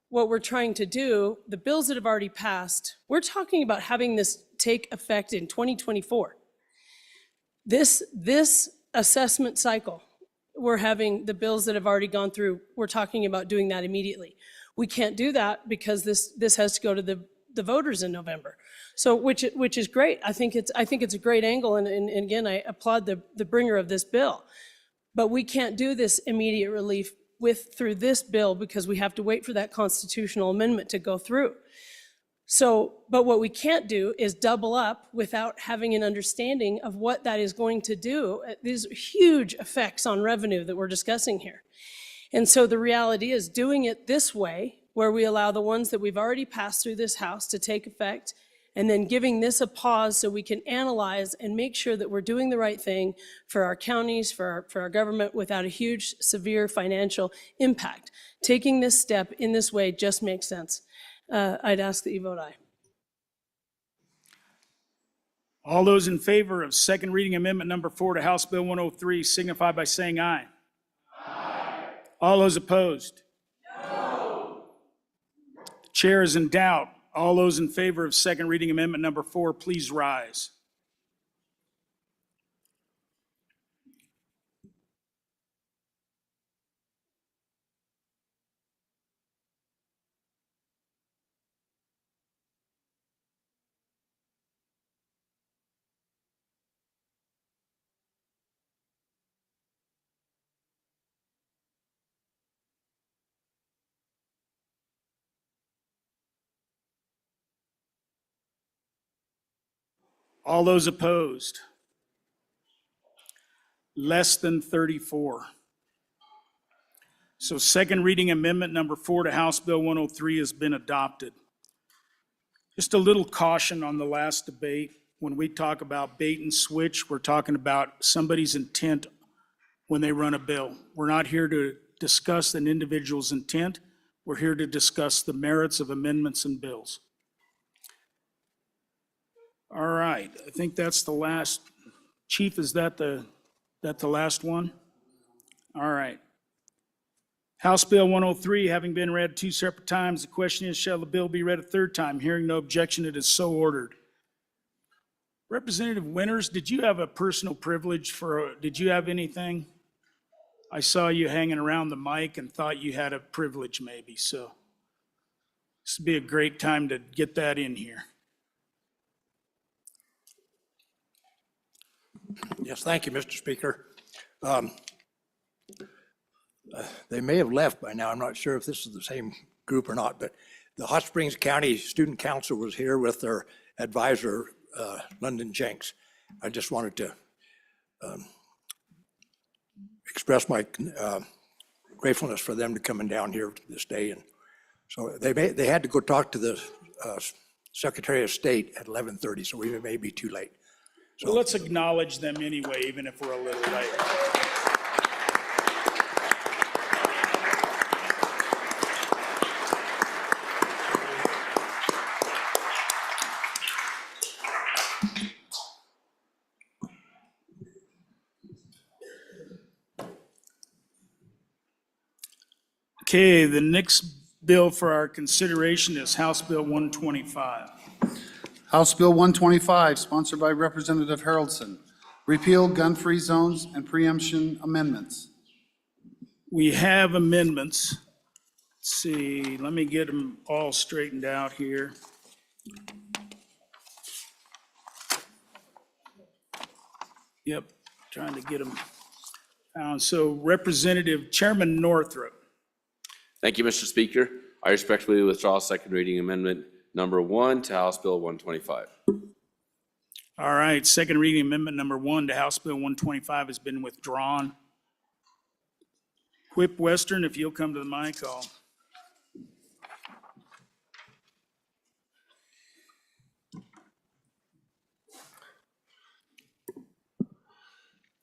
what we're trying to do, the bills that have already passed, we're talking about having this take effect in 2024. This assessment cycle, we're having the bills that have already gone through, we're talking about doing that immediately. We can't do that because this has to go to the voters in November. So, which is great. I think it's a great angle, and again, I applaud the bringer of this bill. But we can't do this immediate relief through this bill because we have to wait for that constitutional amendment to go through. So, but what we can't do is double up without having an understanding of what that is going to do. These huge effects on revenue that we're discussing here. And so the reality is doing it this way, where we allow the ones that we've already passed through this House to take effect, and then giving this a pause so we can analyze and make sure that we're doing the right thing for our counties, for our government, without a huge, severe financial impact. Taking this step in this way just makes sense. I'd ask that you vote aye. All those in favor of second reading amendment number 4 to House Bill 103 signify by saying aye. Aye. All those opposed? No. The chair is in doubt. All those in favor of second reading amendment number 4, please rise. All those opposed? Less than 34. So second reading amendment number 4 to House Bill 103 has been adopted. Just a little caution on the last debate. When we talk about bait and switch, we're talking about somebody's intent when they run a bill. We're not here to discuss an individual's intent, We're here to discuss the merits of amendments and bills. All right, I think that's the last. Chief, is that the last one? All right. House Bill 103, having been read 2 separate times, the question is, shall the bill be read a 3rd time? Hearing no objection, it is so ordered. Representative Winters, did you have a personal privilege did you have anything? I saw you hanging around the mic and thought you had a privilege maybe, so this would be a great time to get that in here. Yes, thank you, Mr. Speaker. They may have left by now. I'm not sure if this is the same group or not, but the Hot Springs County Student Council was here with their advisor, London Jenks. I just wanted to express my gratefulness for them to coming down here this day. And so they had to go talk to the Secretary of State at 11:30, so we may be too late. So let's acknowledge them anyway, even if we're a little late. Okay, the next bill for our consideration is House Bill 125. House Bill 125, sponsored by Representative Haroldson, repeal gun-free zones and preemption amendments. We have amendments. Let's see, let me get them all straightened out here. Yep, trying to get them found. So Representative Chairman Northrup. Thank you, Mr. Speaker. I respectfully withdraw second reading amendment number 1 to House Bill 125. All right, second reading amendment number 1 to House Bill 125 has been withdrawn. Whip Western, if you'll come to the mic,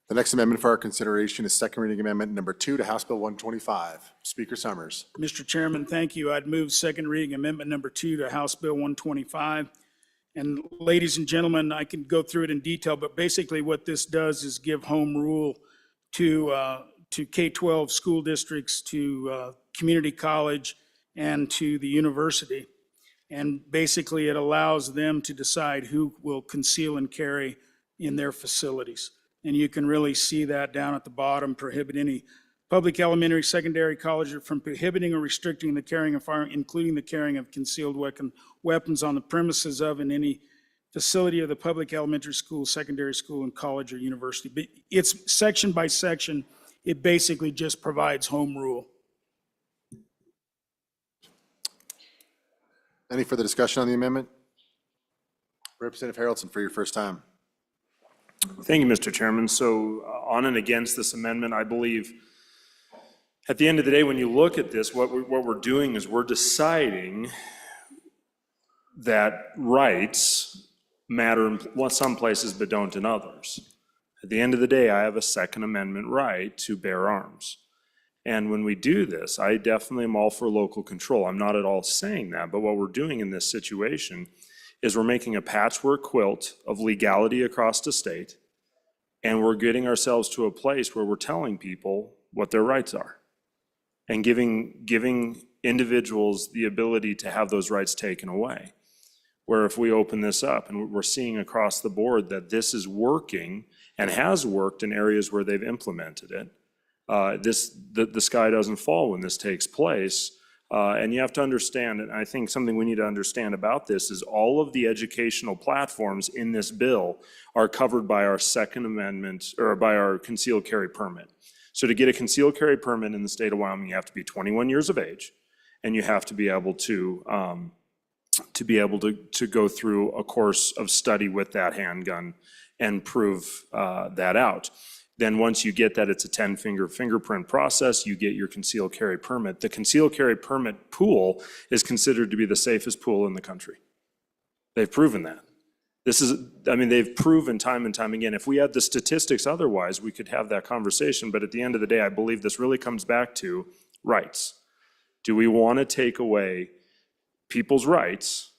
The next amendment for our consideration is second reading amendment number 2 to House Bill 125. Speaker Summers. Mr. Chairman, thank you. I'd move second reading amendment number 2 to House Bill 125. And ladies and gentlemen, I can go through it in detail, but basically what this does is give home rule to K-12 school districts, to community college, and to the university. And basically it allows them to decide who will conceal and carry in their facilities. And you can really see that down at the bottom, prohibit any public elementary, secondary, college from prohibiting or restricting the carrying of firearms, including the carrying of concealed weapons on the premises of and any facility of the public elementary school, secondary school, and college or university. But it's section by section. It basically just provides home rule. Any further discussion on the amendment? Representative Haroldson for your first time. Thank you, Mr. Chairman. So on and against this amendment, I believe at the end of the day, when you look at this, what we're doing is we're deciding that rights matter in some places but don't in others. At the end of the day, I have a Second Amendment right to bear arms. And when we do this, I definitely am all for local control. I'm not at all saying that, but what we're doing in this situation is we're making a patchwork quilt of legality across the state, and we're getting ourselves to a place where we're telling people what their rights are and giving individuals the ability to have those rights taken away. Where if we open this up, and we're seeing across the board that this is working and has worked in areas where they've implemented it, the sky doesn't fall when this takes place. And you have to understand, and I think something we need to understand about this is all of the educational platforms in this bill are covered by our Second Amendment, or by our concealed carry permit. So to get a concealed carry permit in the state of Wyoming, you have to be 21 years of age, and you have to be able to go through a course of study with that handgun and prove that out. Then once you get that, it's a 10-finger fingerprint process, you get your concealed carry permit. The concealed carry permit pool is considered to be the safest pool in the country. They've proven that. They've proven time and time again. If we had the statistics otherwise, we could have that conversation, but at the end of the day, I believe this really comes back to rights. Do we want to take away people's rights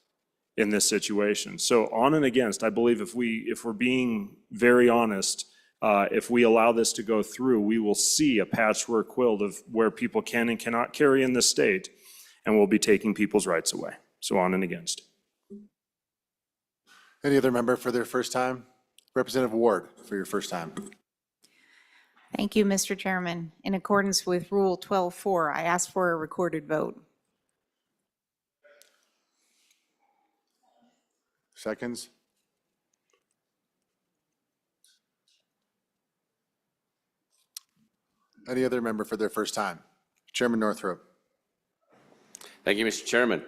in this situation? So on and against, I believe if we're being very honest, if we allow this to go through, we will see a patchwork quilt of where people can and cannot carry in this state, and we'll be taking people's rights away. So on and against. Any other member for their first time? Representative Ward for your first time. Thank you, Mr. Chairman. In accordance with Rule 12-4, I ask for a recorded vote. Seconds? Any other member for their first time? Chairman Northrup. Thank you, Mr. Chairman.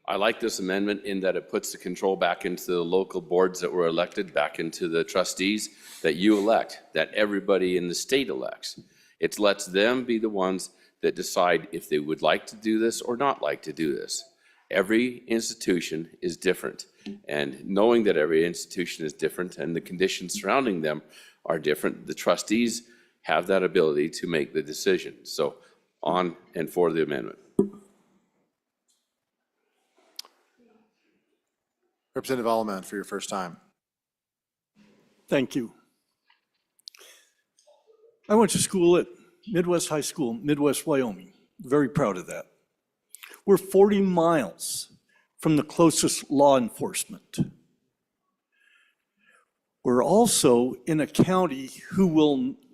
I like this amendment in that it puts the control back into the local boards that were elected, back into the trustees that you elect, that everybody in the state elects. It lets them be the ones that decide if they would like to do this or not like to do this. Every institution is different, and knowing that every institution is different and the conditions surrounding them are different, the trustees have that ability to make the decision. So on and for the amendment. Representative Alleman for your first time. Thank you. I went to school at Midwest High School, Midwest Wyoming. Very proud of that. We're 40 miles from the closest law enforcement. We're also in a county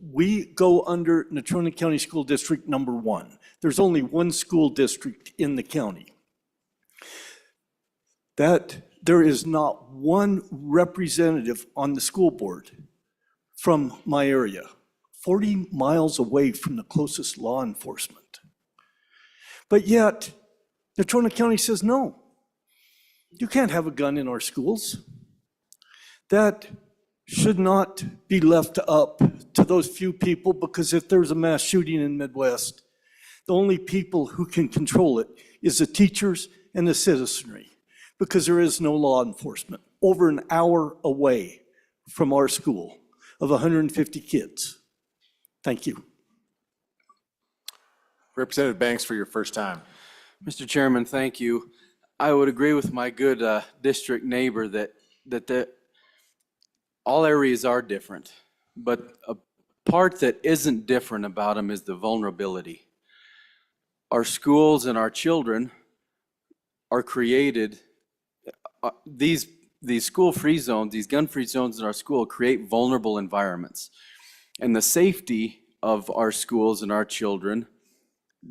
we go under Natrona County School District number 1. There's only one school district in the county. There is not one representative on the school board from my area, 40 miles away from the closest law enforcement. But yet, Natrona County says, no, you can't have a gun in our schools. That should not be left up to those few people, because if there's a mass shooting in Midwest, the only people who can control it is the teachers and the citizenry, because there is no law enforcement over an hour away from our school of 150 kids. Thank you. Representative Banks for your first time. Mr. Chairman, thank you. I would agree with my good district neighbor that all areas are different, but a part that isn't different about them is the vulnerability. Our schools and our children are created, these school-free zones, these gun-free zones in our school create vulnerable environments. And the safety of our schools and our children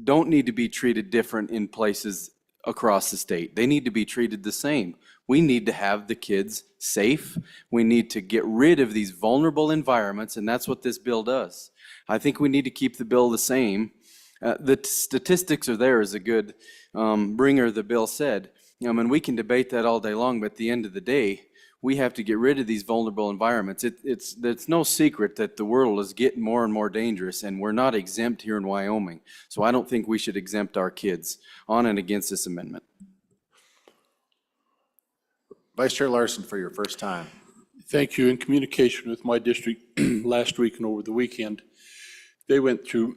don't need to be treated different in places across the state. They need to be treated the same. We need to have the kids safe. We need to get rid of these vulnerable environments, and that's what this bill does. I think we need to keep the bill the same. The statistics are there, as a good bringer of the bill said. And we can debate that all day long, but at the end of the day, we have to get rid of these vulnerable environments. It's no secret that the world is getting more and more dangerous, and we're not exempt here in Wyoming. So I don't think we should exempt our kids. On and against this amendment. Vice Chair Larson for your first time. Thank you. In communication with my district last week and over the weekend, they went through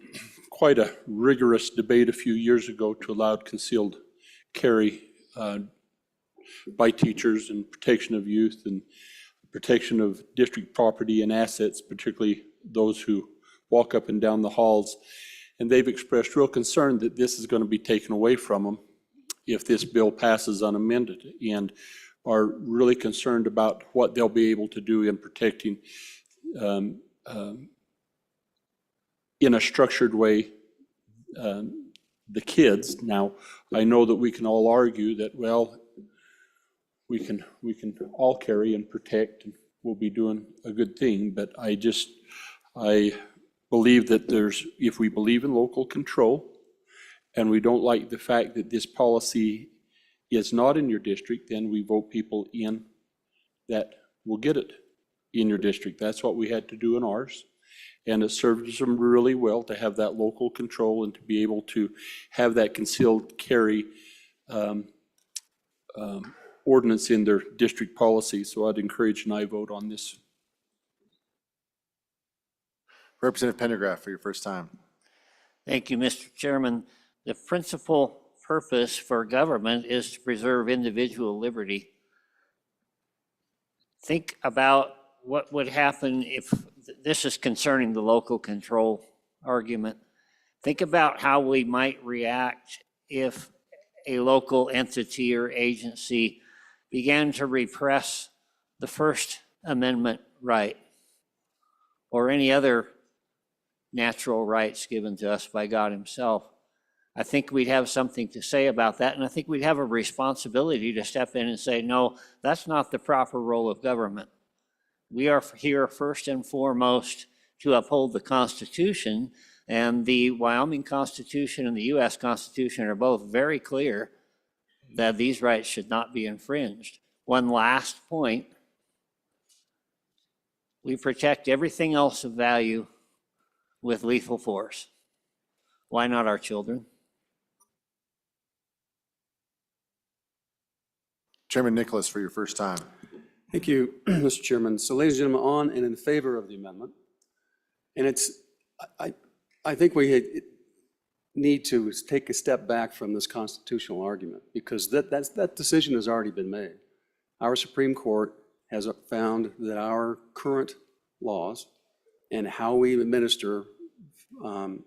quite a rigorous debate a few years ago to allow concealed carry by teachers, and protection of youth, and protection of district property and assets, particularly those who walk up and down the halls. And they've expressed real concern that this is going to be taken away from them if this bill passes unamended, and are really concerned about what they'll be able to do in protecting in a structured way the kids. Now, I know that we can all argue that, well, we can all carry and protect, and we'll be doing a good thing, but I believe that if we believe in local control, and we don't like the fact that this policy is not in your district, then we vote people in that will get it in your district. That's what we had to do in ours. And it serves them really well to have that local control and to be able to have that concealed carry ordinance in their district policy. So I'd encourage an aye vote on this. Representative Pendergraft for your first time. Thank you, Mr. Chairman. the principal purpose for government is to preserve individual liberty. Think about what would happen if, this is concerning the local control argument. Think about how we might react if a local entity or agency began to repress the First Amendment right or any other natural rights given to us by God Himself. I think we'd have something to say about that, and I think we'd have a responsibility to step in and say, no, that's not the proper role of government. We are here first and foremost to uphold the Constitution, and the Wyoming Constitution and the U.S. Constitution are both very clear that these rights should not be infringed. One last point. We protect everything else of value with lethal force. Why not our children? Chairman Nicholas for your first time. Thank you, Mr. Chairman. So ladies and gentlemen, on and in favor of the amendment. And I think we need to take a step back from this constitutional argument because that decision has already been made. Our Supreme Court has found that our current laws and how we administer and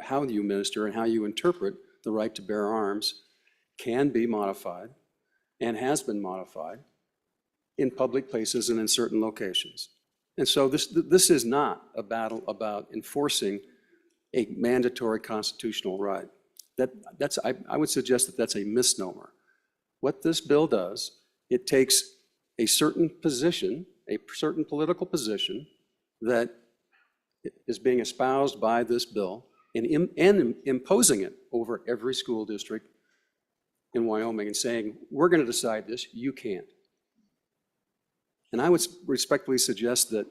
how you administer and how you interpret the right to bear arms can be modified and has been modified in public places and in certain locations. And so this is not a battle about enforcing a mandatory constitutional right. I would suggest that that's a misnomer. What this bill does, it takes a certain position, a certain political position that is being espoused by this bill and imposing it over every school district in Wyoming and saying, we're going to decide this, you can't. And I would respectfully suggest that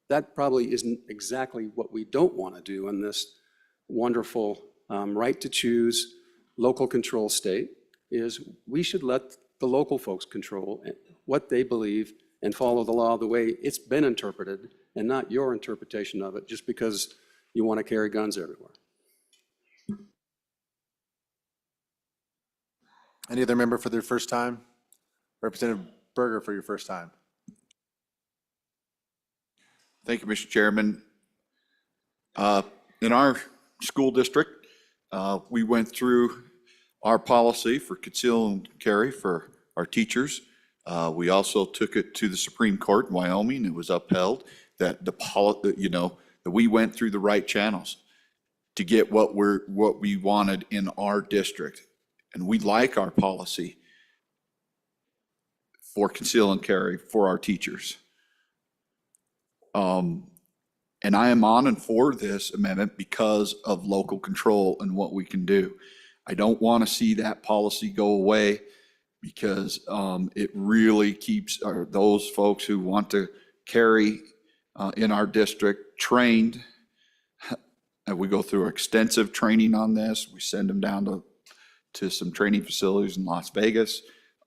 that probably isn't exactly what we don't want to do in this wonderful right to choose local control state, is we should let the local folks control what they believe and follow the law the way it's been interpreted and not your interpretation of it just because you want to carry guns everywhere. Any other member for their first time? Representative Berger for your first time. Thank you, Mr. Chairman. In our school district, we went through our policy for conceal and carry for our teachers. We also took it to the Supreme Court in Wyoming. It was upheld that that we went through the right channels to get what we wanted in our district. And we like our policy for conceal and carry for our teachers. And I am on and for this amendment because of local control and what we can do. I don't want to see that policy go away because it really keeps those folks who want to carry in our district trained. And we go through extensive training on this. We send them down to some training facilities in Las Vegas.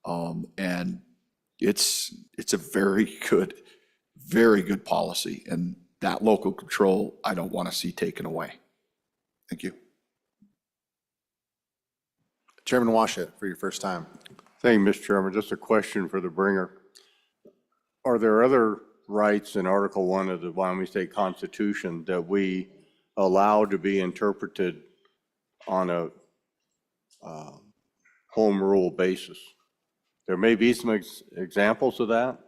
And it's a very good policy. And that local control, I don't want to see taken away. Thank you. Chairman Washut for your first time. Thank you, Mr. Chairman. Just a question for the bringer. Are there other rights in Article 1 of the Wyoming State Constitution that we allow to be interpreted on a home rule basis? There may be some examples of that.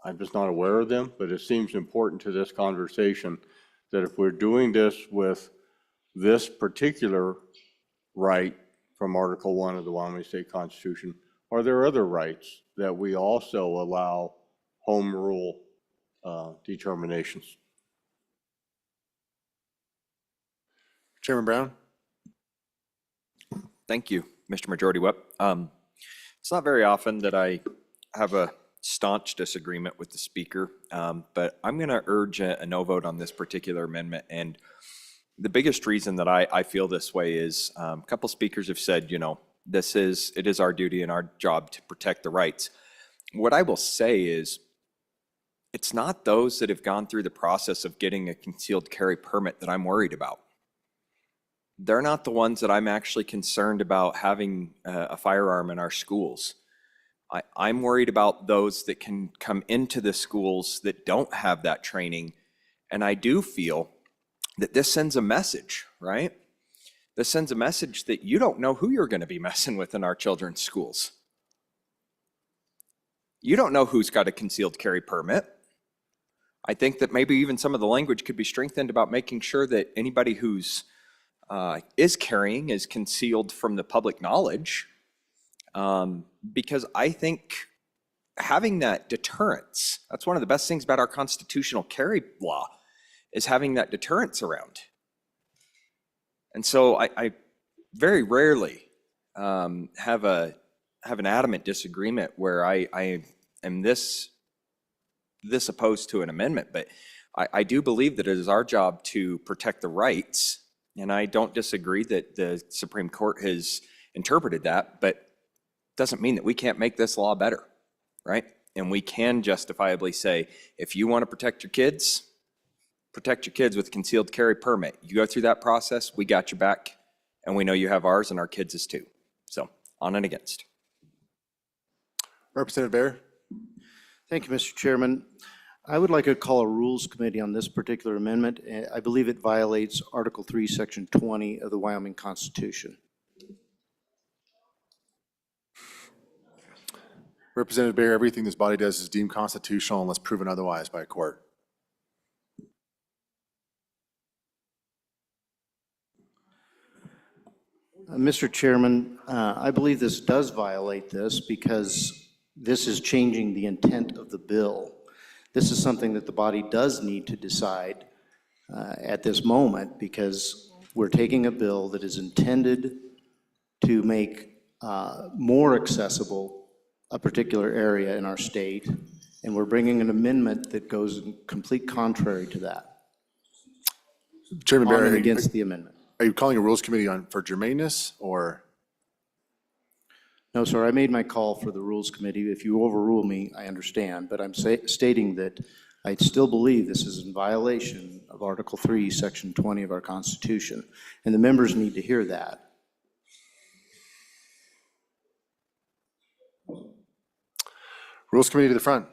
I'm just not aware of them, but it seems important to this conversation that if we're doing this with this particular right from Article 1 of the Wyoming State Constitution, are there other rights that we also allow home rule determinations? Chairman Brown. Thank you, Mr. Majority Whip. It's not very often that I have a staunch disagreement with the speaker, but I'm going to urge a no vote on this particular amendment. And the biggest reason that I feel this way is a couple speakers have said, it is our duty and our job to protect the rights. What I will say is it's not those that have gone through the process of getting a concealed carry permit that I'm worried about. they're not the ones that I'm actually concerned about having a firearm in our schools. I'm worried about those that can come into the schools that don't have that training. And I do feel that this sends a message, right? This sends a message that you don't know who you're going to be messing with in our children's schools. You don't know who's got a concealed carry permit. I think that maybe even some of the language could be strengthened about making sure that anybody who's is carrying is concealed from the public knowledge. Because I think having that deterrence, that's one of the best things about our constitutional carry law, is having that deterrence around. And so I very rarely have an adamant disagreement where I am this opposed to an amendment, but I do believe that it is our job to protect the rights, and I don't disagree that the Supreme Court has interpreted that, but it doesn't mean that we can't make this law better, right? And we can justifiably say, if you want to protect your kids with a concealed carry permit. You go through that process, we got your back, and we know you have ours and our kids' is too. So, on and against. Representative Bear? Thank you, Mr. Chairman. I would like to call a Rules Committee on this particular amendment. I believe it violates Article 3, Section 20 of the Wyoming Constitution. Representative Bear, everything this body does is deemed constitutional unless proven otherwise by a court. Mr. Chairman, I believe this does violate this because this is changing the intent of the bill. This is something that the body does need to decide at this moment, because we're taking a bill that is intended to make more accessible a particular area in our state, and we're bringing an amendment that goes in complete contrary to that. Chairman On Bear, and against the amendment. Are you calling a Rules Committee for germaneness, or? No, sir, I made my call for the Rules Committee. If you overrule me, I understand, but I'm stating that I still believe this is in violation of Article 3, Section 20 of our Constitution, and the members need to hear that. Rules Committee to the front.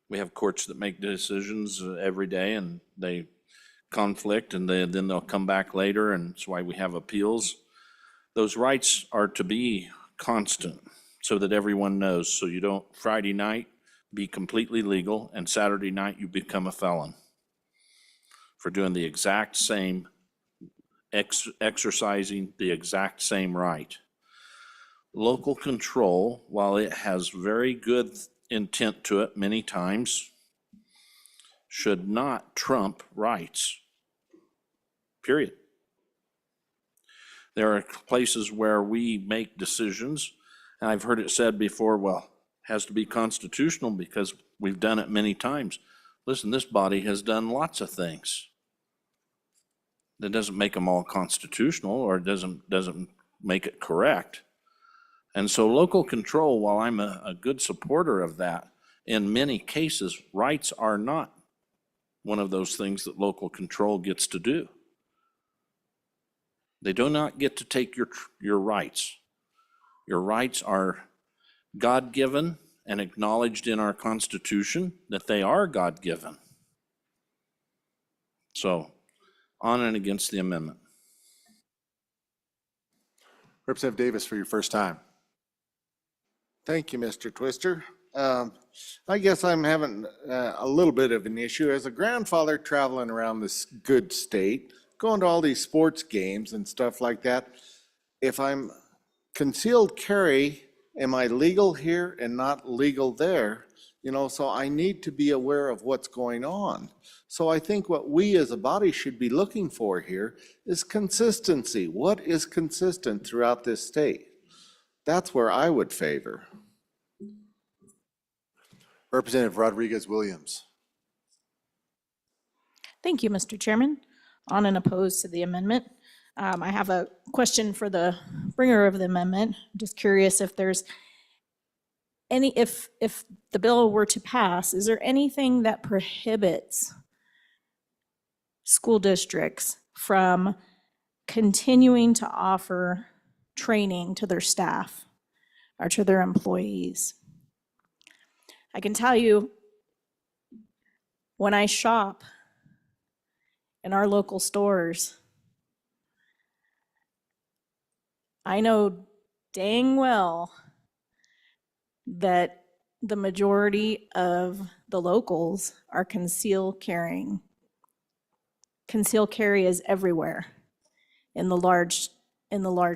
We have courts that make decisions every day and they conflict and then they'll come back later, and that's why we have appeals. Those rights are to be constant so that everyone knows. So you don't, Friday night, be completely legal, and Saturday night you become a felon for doing the exact same, exercising the exact same right. Local control, while it has very good intent to it many times, should not trump rights, period. There are places where we make decisions, and I've heard it said before, well, it has to be constitutional because we've done it many times. Listen, this body has done lots of things. That doesn't make them all constitutional, or doesn't make it correct. And so local control, while I'm a good supporter of that, in many cases, rights are not one of those things that local control gets to do. They do not get to take your rights. Your rights are God-given and acknowledged in our Constitution that they are God-given. So, on and against the amendment. Representative Davis for your first time. Thank you, Mr. Twister. I guess I'm having a little bit of an issue. As a grandfather traveling around this good state, going to all these sports games and stuff like that, if I'm concealed carry, am I legal here and not legal there? You know, so I need to be aware of what's going on. So I think what we as a body should be looking for here is consistency. What is consistent throughout this state? That's where I would favor. Representative Rodriguez Williams. Thank you, Mr. Chairman. On and opposed to the amendment. I have a question for the bringer of the amendment. I'm just curious if there's any, if the bill were to pass, is there anything that prohibits school districts from continuing to offer training to their staff or to their employees? I can tell you, when I shop in our local stores, I know dang well that the majority of the locals are concealed carrying. Concealed carry is everywhere in the large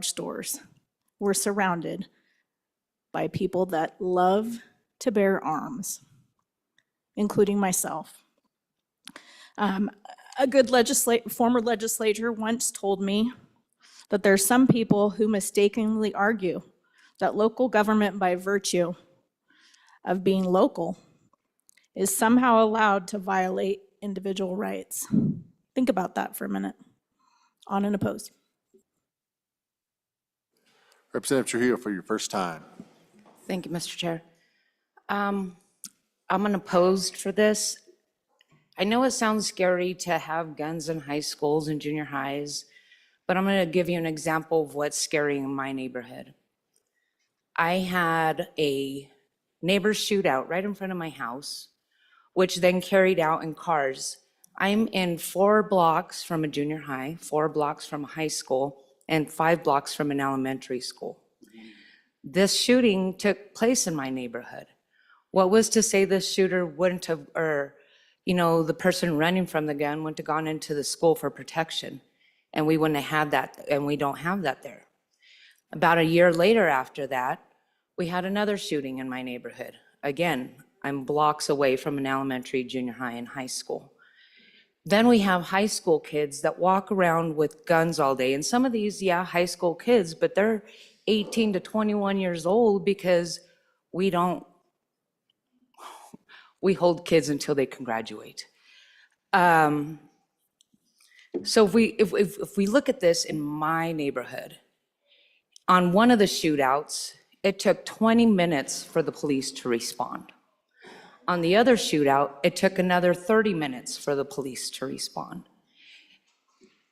stores. We're surrounded by people that love to bear arms, including myself. A good former legislator once told me that there's some people who mistakenly argue that local government, by virtue of being local, is somehow allowed to violate individual rights. Think about that for a minute. On and opposed. Representative Trujillo for your first time. Thank you, Mr. Chair. I'm unopposed for this. I know it sounds scary to have guns in high schools and junior highs, but I'm going to give you an example of what's scary in my neighborhood. I had a neighbor shootout right in front of my house, which then carried out in cars. I'm in 4 blocks from a junior high, 4 blocks from a high school, and 5 blocks from an elementary school. This shooting took place in my neighborhood. What was to say this shooter wouldn't have, or, you know, the person running from the gun wouldn't have gone into the school for protection, and we wouldn't have had that, and we don't have that there. About a year later after that, we had another shooting in my neighborhood. Again, I'm blocks away from an elementary, junior high, and high school. Then we have high school kids that walk around with guns all day. And some of these, yeah, high school kids, but they're 18 to 21 years old because we hold kids until they can graduate. So if we look at this in my neighborhood, on one of the shootouts, it took 20 minutes for the police to respond. On the other shootout, it took another 30 minutes for the police to respond.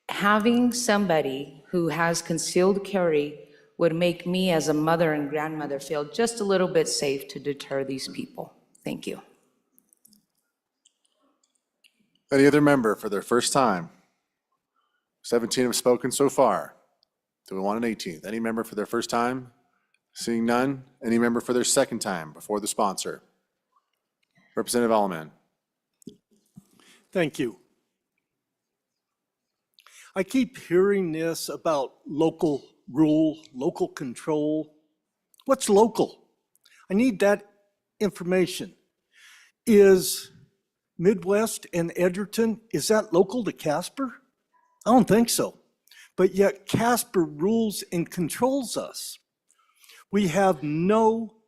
Having somebody who has concealed carry would make me as a mother and grandmother feel just a little bit safe to deter these people. Thank you. Any other member for their first time? 17 have spoken so far. Do we want an 18th? Any member for their first time? Seeing none. Any member for their second time before the sponsor? Representative Alleman. Thank you. I keep hearing this about local rule, local control. What's local? I need that information. Is Midwest and Edgerton, is that local to Casper? I don't think so. But yet Casper rules and controls us. We have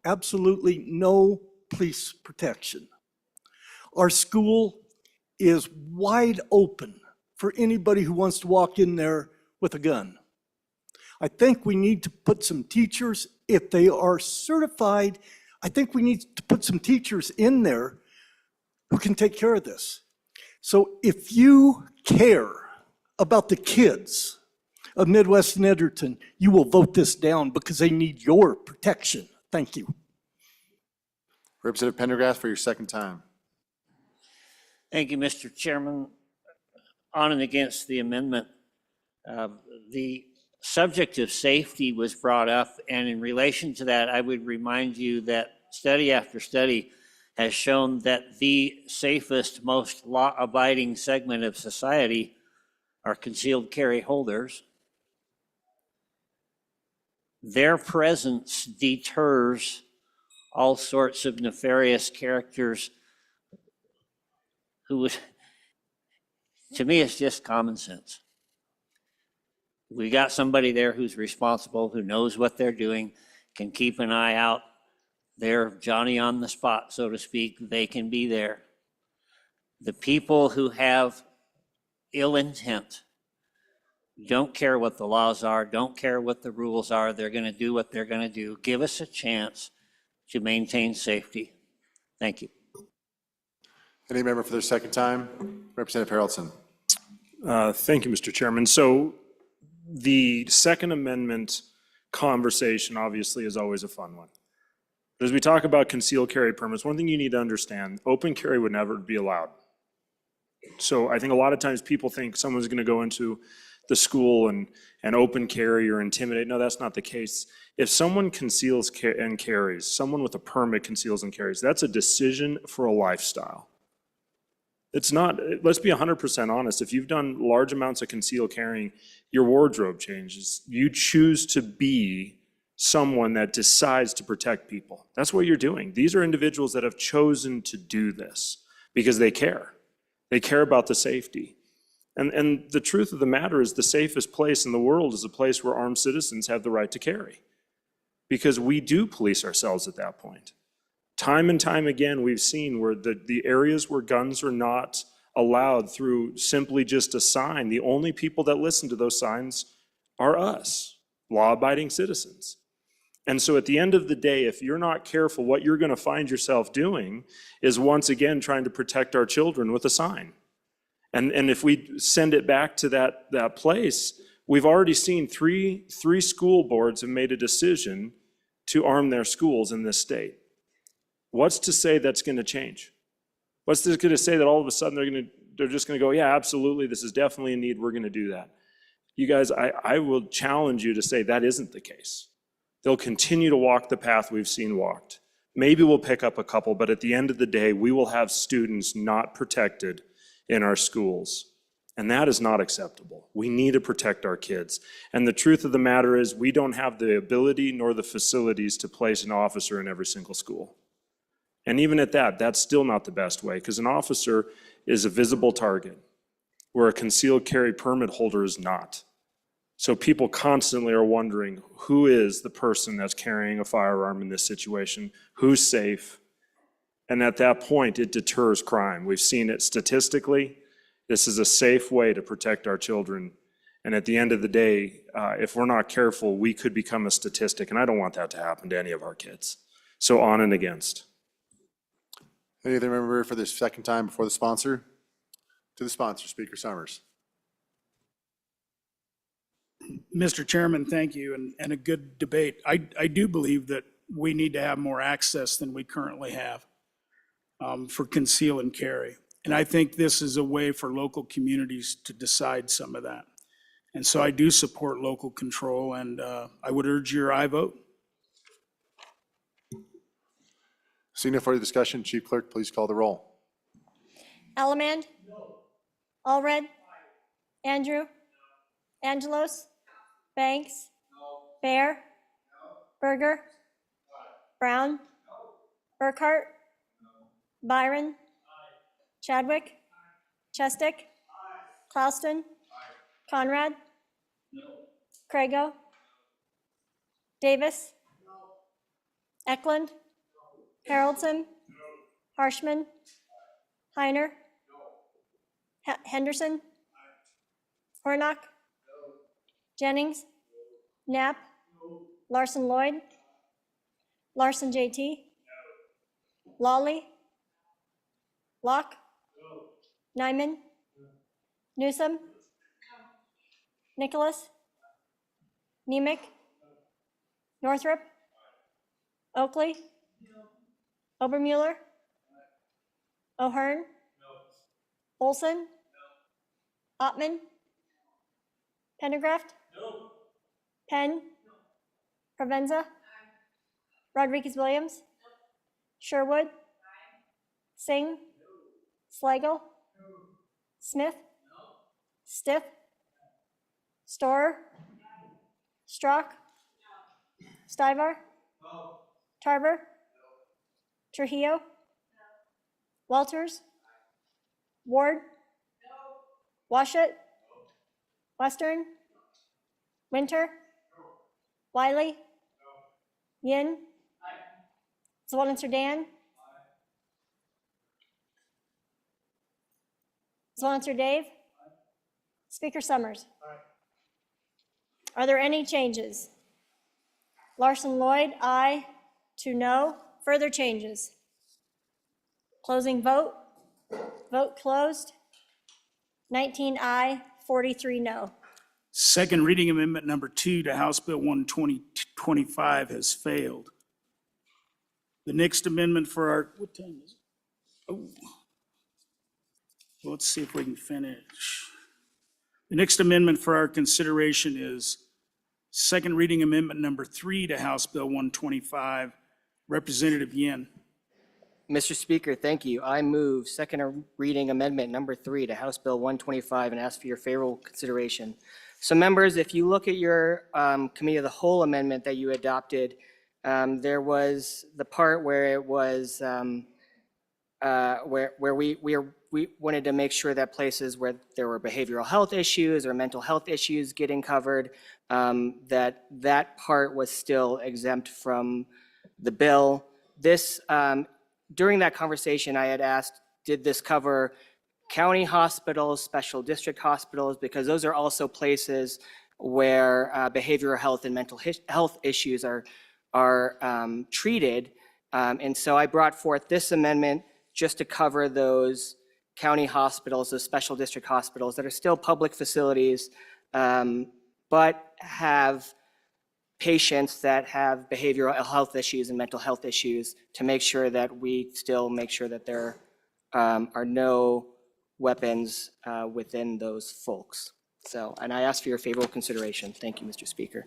absolutely no police protection. Our school is wide open for anybody who wants to walk in there with a gun. I think we need to put some teachers, if they are certified, I think we need to put some teachers in there who can take care of this. So if you care about the kids of Midwest and Edgerton, you will vote this down because they need your protection. Thank you. Representative Pendergrass for your second time. Thank you, Mr. Chairman. On and against the amendment. The subject of safety was brought up, and in relation to that, I would remind you that study after study has shown that the safest, most law-abiding segment of society are concealed carry holders. Their presence deters all sorts of nefarious characters who would, to me, it's just common sense. We got somebody there who's responsible, who knows what they're doing, can keep an eye out. They're Johnny on the spot, so to speak. They can be there. The people who have ill intent don't care what the laws are, don't care what the rules are. They're going to do what they're going to do. Give us a chance to maintain safety. Thank you. Any member for their second time? Representative Haraldson. Thank you, Mr. Chairman. So the Second Amendment conversation obviously is always a fun one. But as we talk about concealed carry permits, one thing you need to understand, open carry would never be allowed. So I think a lot of times people think someone's going to go into the school and open carry or intimidate. No, that's not the case. If someone conceals and carries, someone with a permit conceals and carries, that's a decision for a lifestyle. It's not, let's be 100% honest, if you've done large amounts of concealed carrying, your wardrobe changes. You choose to be someone that decides to protect people. That's what you're doing. These are individuals that have chosen to do this because they care. They care about the safety. And the truth of the matter is the safest place in the world is a place where armed citizens have the right to carry. Because we do police ourselves at that point. Time and time again, we've seen where the areas where guns are not allowed through simply just a sign, the only people that listen to those signs are us, law-abiding citizens. And so at the end of the day, if you're not careful, what you're going to find yourself doing is once again trying to protect our children with a sign. And if we send it back to that place, we've already seen three school boards have made a decision to arm their schools in this state. What's to say that's going to change? What's this going to say that all of a sudden they're just going to go, yeah, absolutely, this is definitely a need, we're going to do that. You guys, I will challenge you to say that isn't the case. They'll continue to walk the path we've seen walked. Maybe we'll pick up a couple, but at the end of the day, we will have students not protected in our schools. And that is not acceptable. We need to protect our kids. And the truth of the matter is we don't have the ability nor the facilities to place an officer in every single school. And even at that, that's still not the best way because an officer is a visible target where a concealed carry permit holder is not. So people constantly are wondering who is the person that's carrying a firearm in this situation, who's safe. And at that point, it deters crime. We've seen it statistically. This is a safe way to protect our children. And at the end of the day, if we're not careful, we could become a statistic. And I don't want that to happen to any of our kids. So on and against. Any other member for the second time before the sponsor? To the sponsor, Speaker Summers. Mr. Chairman, thank you, and a good debate. I do believe that we need to have more access than we currently have for conceal and carry. And I think this is a way for local communities to decide some of that. And so I do support local control, and I would urge your aye vote. Seeing no further discussion, Chief Clerk, please call the roll. Ellerman? Allred? Andrew? Angelos? Banks? Bear? Berger? Brown? Burkhart? Byron? Chadwick? Chestick? Clauston? Conrad? Crago? Davis? Eklund? Haroldson? Harshman? Heiner? Henderson? Hornock? Jennings? Knapp? Larson Lloyd? Larson JT? Lawley? Locke? Nyman? Newsom? Nicholas? Nemec? Northrop? Oakley? Obermuller? O'Hearn? Olson? Ottman? Pendergraft? Penn? Provenza? Rodriguez-Williams? Sherwood? Singh? Slagle? Smith? Stiff? Storer? Strock? Stivar? Tarver? Trujillo? Walters? Ward? Washut? Western? Winter? Wiley? Yin? Zwollenser Dan? Zwollenser Dave? Speaker Summers? Are there any changes? Larson Lloyd, aye. 2 no. Further changes? Closing vote. Vote closed. 19 aye, 43 no. Second reading amendment number 2 to House Bill 125 has failed. The next amendment for our, what time is it? Oh. Let's see if we can finish. The next amendment for our consideration is second reading amendment number 3 to House Bill 125. Representative Yin. Mr. Speaker, thank you. I move second reading amendment number 3 to House Bill 125 and ask for your favorable consideration. So members, if you look at your committee of the whole amendment that you adopted, there was the part where it was where we wanted to make sure that places where there were behavioral health issues or mental health issues getting covered, that part was still exempt from the bill. This, during that conversation, I had asked, did this cover county hospitals, special district hospitals? Because those are also places where behavioral health and mental health issues are treated. And so I brought forth this amendment just to cover those county hospitals, those special district hospitals that are still public facilities, but have patients that have behavioral health issues and mental health issues, to make sure that we still make sure that there are no weapons within those folks. So, and I ask for your favorable consideration. Thank you, Mr. Speaker.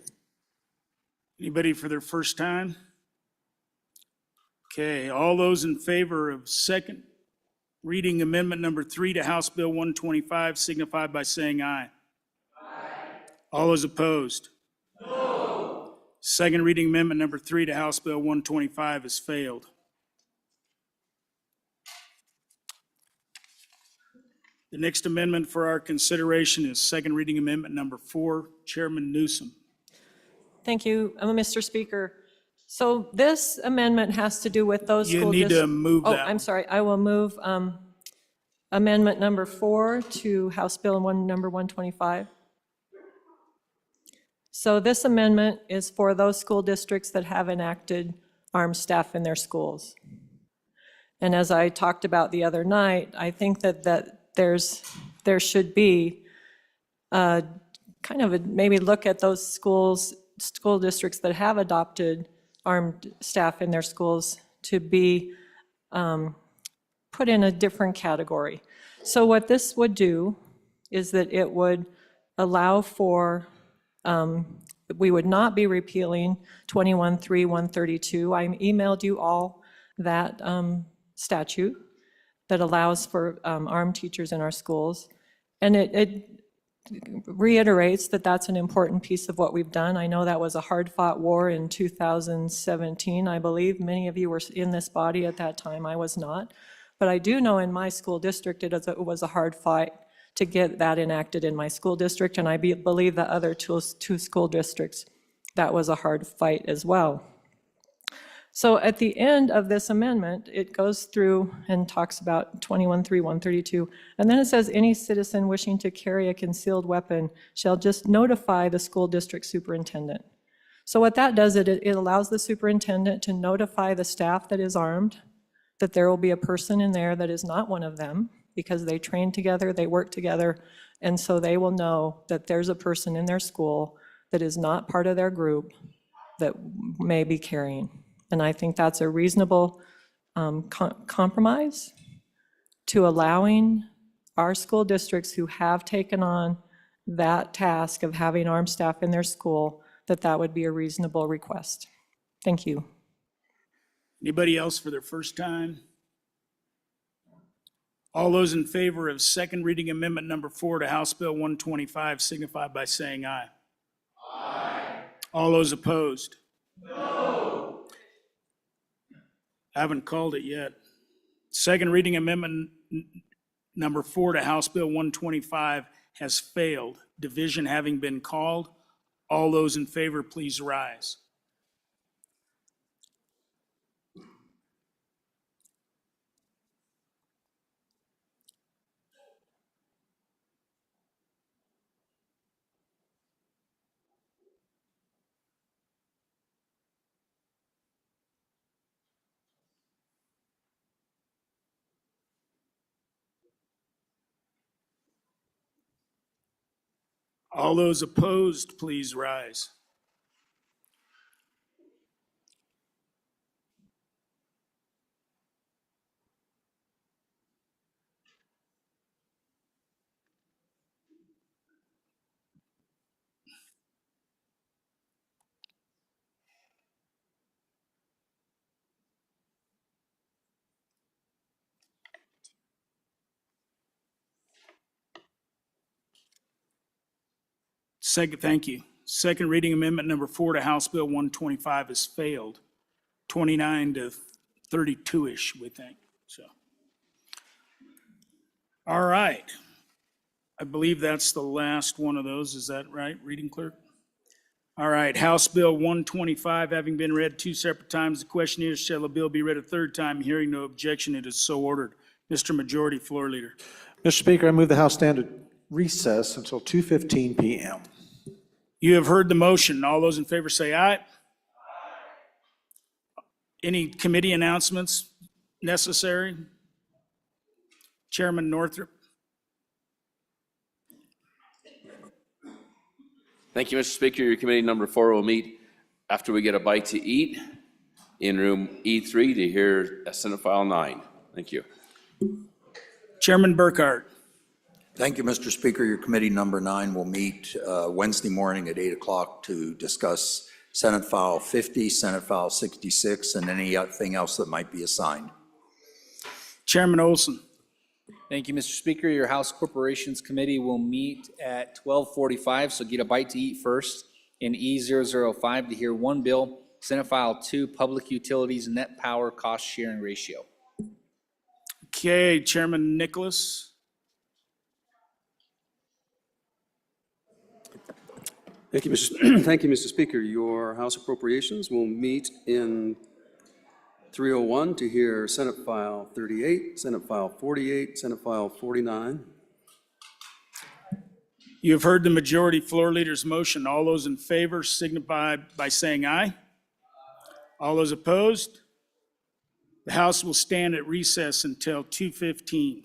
Anybody for their first time? Okay, all those in favor of second reading amendment number 3 to House Bill 125 signify by saying aye. Aye. All those opposed? No. Second reading amendment number 3 to House Bill 125 has failed. The next amendment for our consideration is second reading amendment number 4. Chairman Newsom. Thank you, Mr. Speaker. So this amendment has to do with those school You need to move Oh, that. I'm sorry. I will move amendment number 4 to House Bill number 125. So this amendment is for those school districts that have enacted armed staff in their schools. And as I talked about the other night, I think that there should be kind of maybe look at those school districts that have adopted armed staff in their schools to be put in a different category. So what this would do is that it would allow for, we would not be repealing 21.3.132. I emailed you all that statute that allows for armed teachers in our schools. And it reiterates that that's an important piece of what we've done. I know that was a hard-fought war in 2017, I believe. Many of you were in this body at that time. I was not. But I do know in my school district it was a hard fight to get that enacted in my school district, and I believe that other two school districts, that was a hard fight as well. So at the end of this amendment, it goes through and talks about 21.3.132, and then it says any citizen wishing to carry a concealed weapon shall just notify the school district superintendent. So what that does, it allows the superintendent to notify the staff that is armed that there will be a person in there that is not one of them, because they train together, they work together, and so they will know that there's a person in their school that is not part of their group that may be carrying. And I think that's a reasonable compromise to allowing our school districts who have taken on that task of having armed staff in their school, that would be a reasonable request. Thank you. Anybody else for their first time? All those in favor of second reading amendment number 4 to House Bill 125 signify by saying aye. Aye. All those opposed? No. I haven't called it yet. Second reading amendment number 4 to House Bill 125 has failed. Division having been called, all those in favor, please rise. All those opposed, please rise. Thank you. Second reading amendment number 4 to House Bill 125 has failed. 29 to 32-ish, we think. So, all right. I believe that's the last one of those. Is that right, reading clerk? All right, House Bill 125 having been read 2 separate times, the question is, shall the bill be read a third time? Hearing no objection, it is so ordered. Mr. Majority Floor Leader. Mr. Speaker, I move the House stand at recess until 2:15 p.m. You have heard the motion. All those in favor say aye. Aye. Any committee announcements necessary? Chairman Northrup. Thank you, Mr. Speaker. Your committee number 4 will meet after we get a bite to eat in room E3 to hear Senate File 9. Thank you. Chairman Burkhart. Thank you, Mr. Speaker. Your committee number 9 will meet Wednesday morning at 8 o'clock to discuss Senate File 50, Senate File 66, and anything else that might be assigned. Chairman Olson. Thank you, Mr. Speaker. Your House Corporations Committee will meet at 12:45, so get a bite to eat first in E005 to hear one bill, Senate File 2, Public Utilities Net Power Cost Sharing Ratio. Okay, Chairman Nicholas. Thank you, Mr. Speaker. Your House Appropriations will meet in 301 to hear Senate File 38, Senate File 48, Senate File 49. You have heard the Majority Floor Leader's motion. All those in favor signify by saying aye. All those opposed? The House will stand at recess until 2:15.